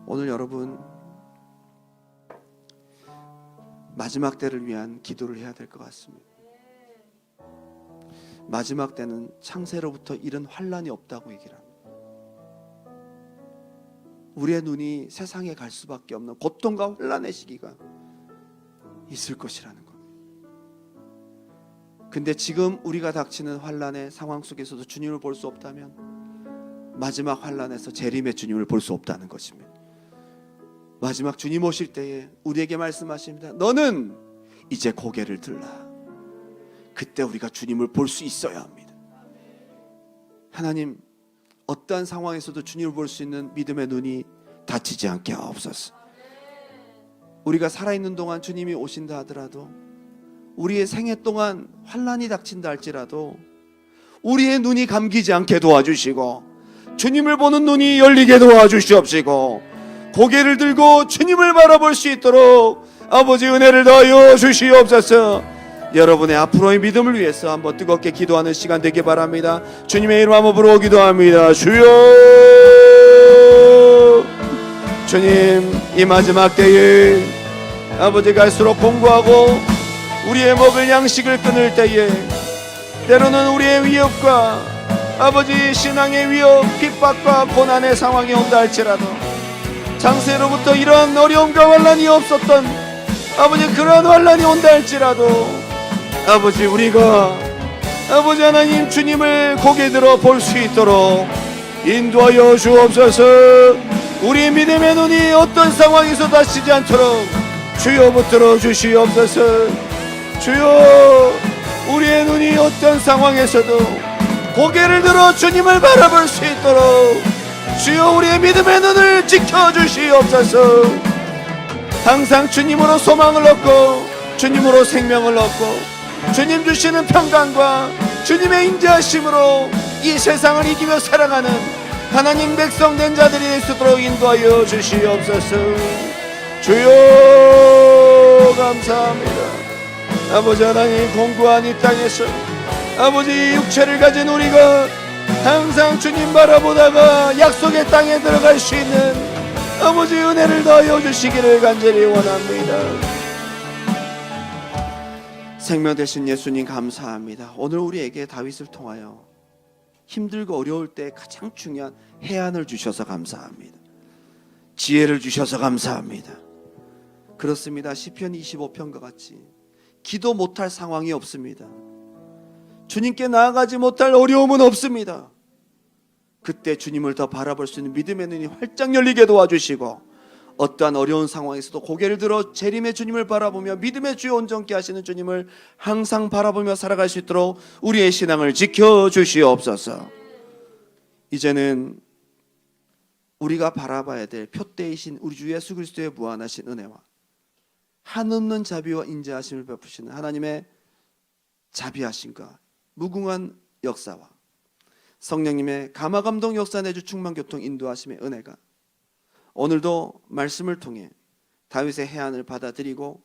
오늘 여러분 마지막 때를 위한 기도를 해야 될 것 같습니다. 마지막 때는 창세로부터 이런 환란이 없다고 얘기를 합니다. 우리의 눈이 세상에 갈 수밖에 없는 고통과 환란의 시기가 있을 것이라는 겁니다. 근데 지금 우리가 닥치는 환란의 상황 속에서도 주님을 볼 수 없다면 마지막 환란에서 재림의 주님을 볼 수 없다는 것입니다. 마지막 주님 오실 때에 우리에게 말씀하십니다. 너는 이제 고개를 들라. 그때 우리가 주님을 볼 수 있어야 합니다. 하나님, 어떠한 상황에서도 주님을 볼 수 있는 믿음의 눈이 닫히지 않게 하옵소서. 우리가 살아있는 동안 주님이 오신다 하더라도, 우리의 생애 동안 환란이 닥친다 할지라도 우리의 눈이 감기지 않게 도와주시고 주님을 보는 눈이 열리게 도와주시옵시고 고개를 들고 주님을 바라볼 수 있도록 아버지 은혜를 더하여 주시옵소서. 여러분의 앞으로의 믿음을 위해서 한번 뜨겁게 기도하는 시간 되기 바랍니다. 주님의 이름 한번 부르고 기도합니다. 주여, 주님, 이 마지막 때에 아버지 갈수록 공부하고 우리의 먹을 양식을 끊을 때에 때로는 우리의 위협과 아버지 신앙의 위협, 핍박과 고난의 상황이 온다 할지라도 장세로부터 이런 어려움과 환난이 없었던 아버지 그런 환난이 온다 할지라도 아버지 우리가 아버지 하나님 주님을 고개 들어 볼 수 있도록 인도하여 주옵소서. 우리 믿음의 눈이 어떤 상황에서 다치지 않도록 주여 붙들어 주시옵소서. 주여, 우리의 눈이 어떤 상황에서도 고개를 들어 주님을 바라볼 수 있도록 주여 우리의 믿음의 눈을 지켜주시옵소서. 항상 주님으로 소망을 얻고 주님으로 생명을 얻고 주님 주시는 평강과 주님의 인자하심으로 이 세상을 이기며 살아가는 하나님 백성 된 자들이 될 수 있도록 인도하여 주시옵소서. 주여 감사합니다. 아버지 하나님, 공고한 이 땅에서 아버지 육체를 가진 우리가 항상 주님 바라보다가 약속의 땅에 들어갈 수 있는 아버지 은혜를 더하여 주시기를 간절히 원합니다. 생명 되신 예수님 감사합니다. 오늘 우리에게 다윗을 통하여 힘들고 어려울 때 가장 중요한 해안을 주셔서 감사합니다. 지혜를 주셔서 감사합니다. 그렇습니다. 시편 25편과 같이 기도 못할 상황이 없습니다. 주님께 나아가지 못할 어려움은 없습니다. 그때 주님을 더 바라볼 수 있는 믿음의 눈이 활짝 열리게 도와주시고 어떠한 어려운 상황에서도 고개를 들어 재림의 주님을 바라보며 믿음의 주여 온전케 하시는 주님을 항상 바라보며 살아갈 수 있도록 우리의 신앙을 지켜주시옵소서. 이제는 우리가 바라봐야 될 표대이신 우리 주 예수 그리스도의 무한하신 은혜와 한없는 자비와 인자하심을 베푸시는 하나님의 자비하심과 무궁한 역사와 성령님의 감화감동 역사 내주 충만교통 인도하심의 은혜가 오늘도 말씀을 통해 다윗의 해안을 받아들이고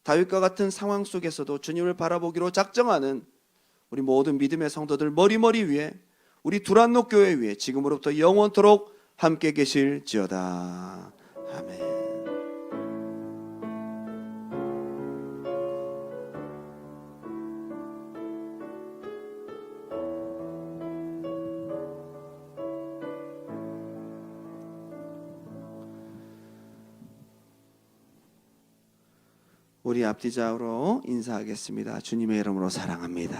다윗과 같은 상황 속에서도 주님을 바라보기로 작정하는 우리 모든 믿음의 성도들 머리머리 위에 우리 두란노 교회 위에 지금으로부터 영원토록 함께 계실지어다. 아멘. 우리 앞뒤좌우로 인사하겠습니다. 주님의 이름으로 사랑합니다.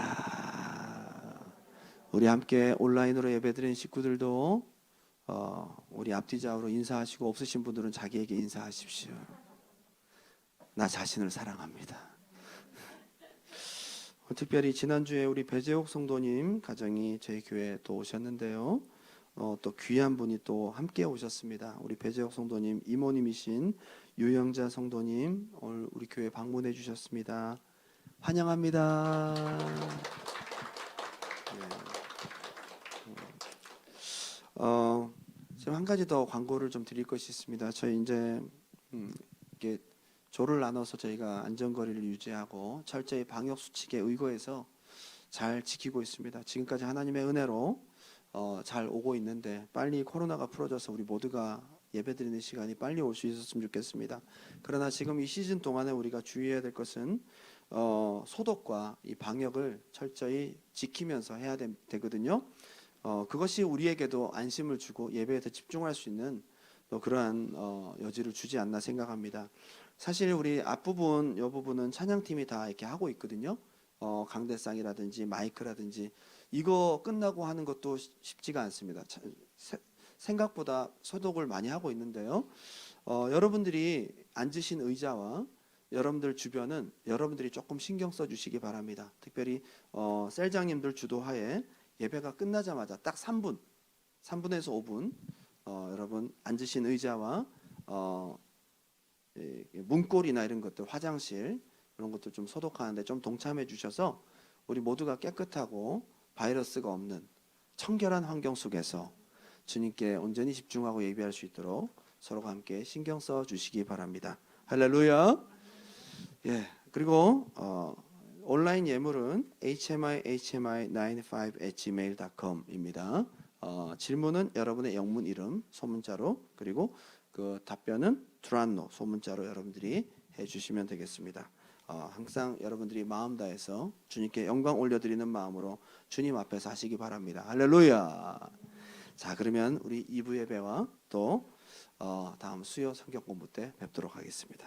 우리 함께 온라인으로 예배드린 식구들도 우리 앞뒤좌우로 인사하시고 없으신 분들은 자기에게 인사하십시오. 나 자신을 사랑합니다. 특별히 지난주에 우리 배재옥 성도님 가정이 저희 교회에 또 오셨는데요. 또 귀한 분이 또 함께 오셨습니다. 우리 배재옥 성도님 이모님이신 유영자 성도님 오늘 우리 교회 방문해 주셨습니다. 환영합니다. 지금 한 가지 더 광고를 좀 드릴 것이 있습니다. 저희 이제 이게 조를 나눠서 저희가 안전거리를 유지하고 철저히 방역 수칙에 의거해서 잘 지키고 있습니다. 지금까지 하나님의 은혜로 잘 오고 있는데 빨리 코로나가 풀어져서 우리 모두가 예배드리는 시간이 빨리 올 수 있었으면 좋겠습니다. 그러나 지금 이 시즌 동안에 우리가 주의해야 될 것은 소독과 이 방역을 철저히 지키면서 해야 되거든요. 그것이 우리에게도 안심을 주고 예배에 더 집중할 수 있는 또 그러한 여지를 주지 않나 생각합니다. 사실 우리 앞부분, 이 부분은 찬양팀이 다 이렇게 하고 있거든요. 강대상이라든지 마이크라든지 이거 끝나고 하는 것도 쉽지가 않습니다. 생각보다 소독을 많이 하고 있는데요. 여러분들이 앉으신 의자와 여러분들 주변은 여러분들이 조금 신경 써주시기 바랍니다. 특별히 셀장님들 주도하에 예배가 끝나자마자 딱 3분에서 5분 여러분 앉으신 의자와 문고리나 이런 것들, 화장실 이런 것들 좀 소독하는데 좀 동참해 주셔서 우리 모두가 깨끗하고 바이러스가 없는 청결한 환경 속에서 주님께 온전히 집중하고 예배할 수 있도록 서로가 함께 신경 써 주시기 바랍니다. 할렐루야. 예. 그리고 온라인 예물은 hmi95@gmail.com입니다. 질문은 여러분의 영문 이름 소문자로, 그리고 그 답변은 두란노 소문자로 여러분들이 해주시면 되겠습니다. 항상 여러분들이 마음 다해서 주님께 영광 올려드리는 마음으로 주님 앞에서 하시기 바랍니다. 할렐루야. 자, 그러면 우리 2부 예배와 또 다음 수요 성경 공부 때 뵙도록 하겠습니다.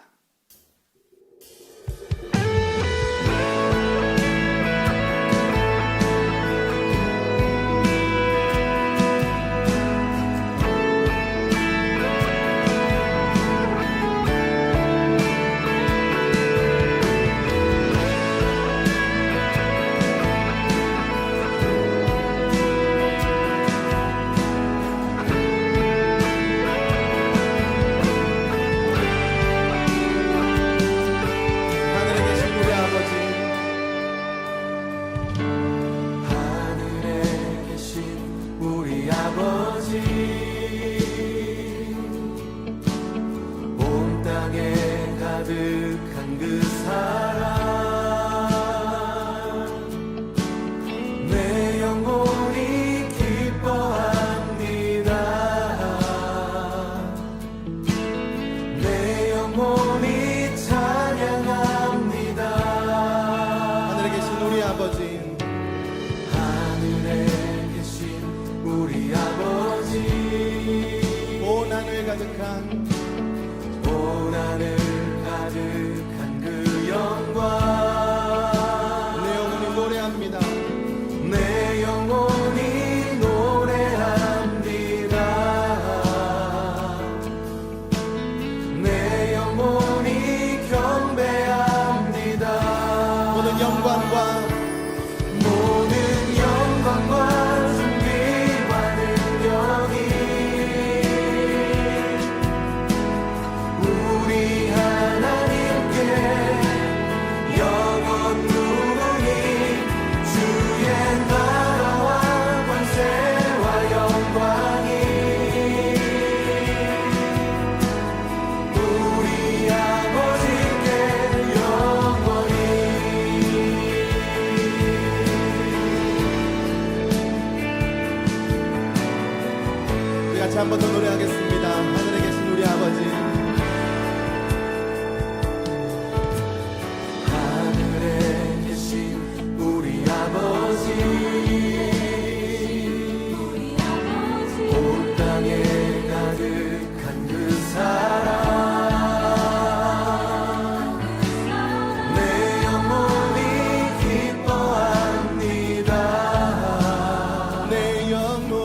가득한 그 사랑 내 영혼이 기뻐합니다. 내 영혼이 찬양합니다. 하늘에 계신 우리 아버지, 하늘에 계신 우리 아버지, 온 하늘 가득한 가득한 그 영광 내 영혼이 노래합니다. 내 영혼이 노래합니다. 내 영혼이 경배합니다. 모든 영광과 존귀와 능력이 우리 하나님께 영원무궁히 주의 나라와 권세와 영광이 우리 아버지께 영원히. 우리 같이 한 번 더 노래하겠습니다. 하늘에 계신 우리 아버지, 온 땅에 가득한 그 사랑 내 영혼이 기뻐합니다. 내 영혼이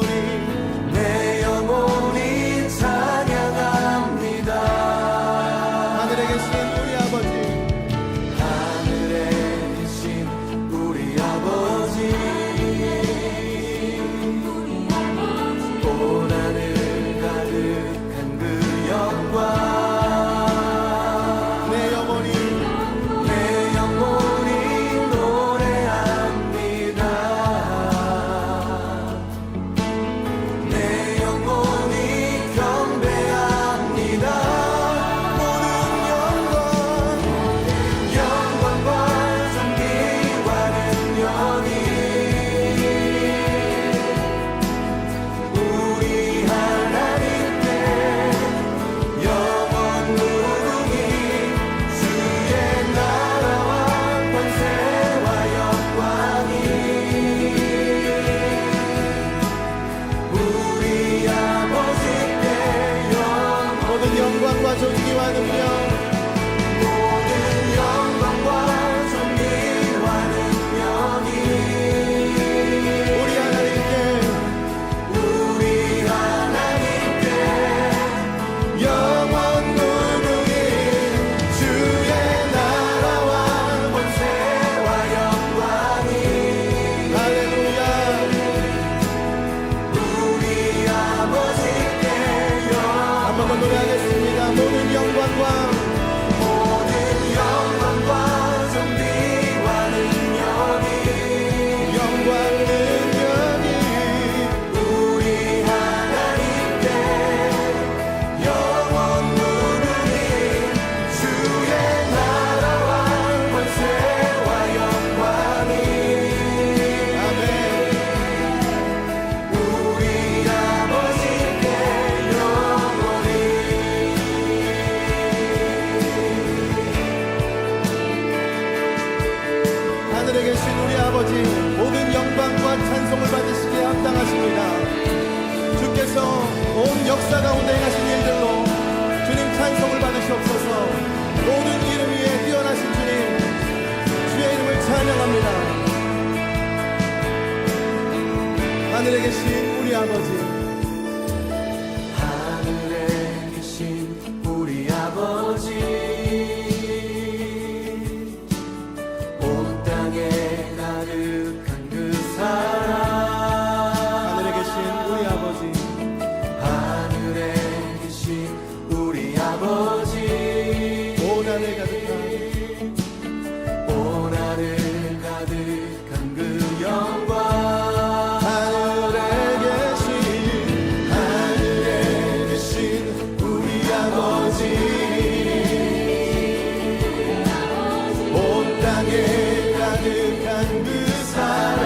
하늘에 계신 우리 아버지, 모든 영광과 찬송을 받으시기에 합당하십니다. 주께서 온 역사 가운데 행하신 일들로 주님 찬송을 받으시옵소서. 모든 이름 위에 뛰어나신 주님, 주의 이름을 찬양합니다. 하늘에 계신 우리 아버지, 하늘에 계신 우리 아버지, 온 땅에 가득한 그 사랑. 하늘에 계신 우리 아버지, 하늘에 계신 우리 아버지, 온 하늘 가득한 온 하늘 가득한 그 영광. 온 땅에 가득한 그 사랑.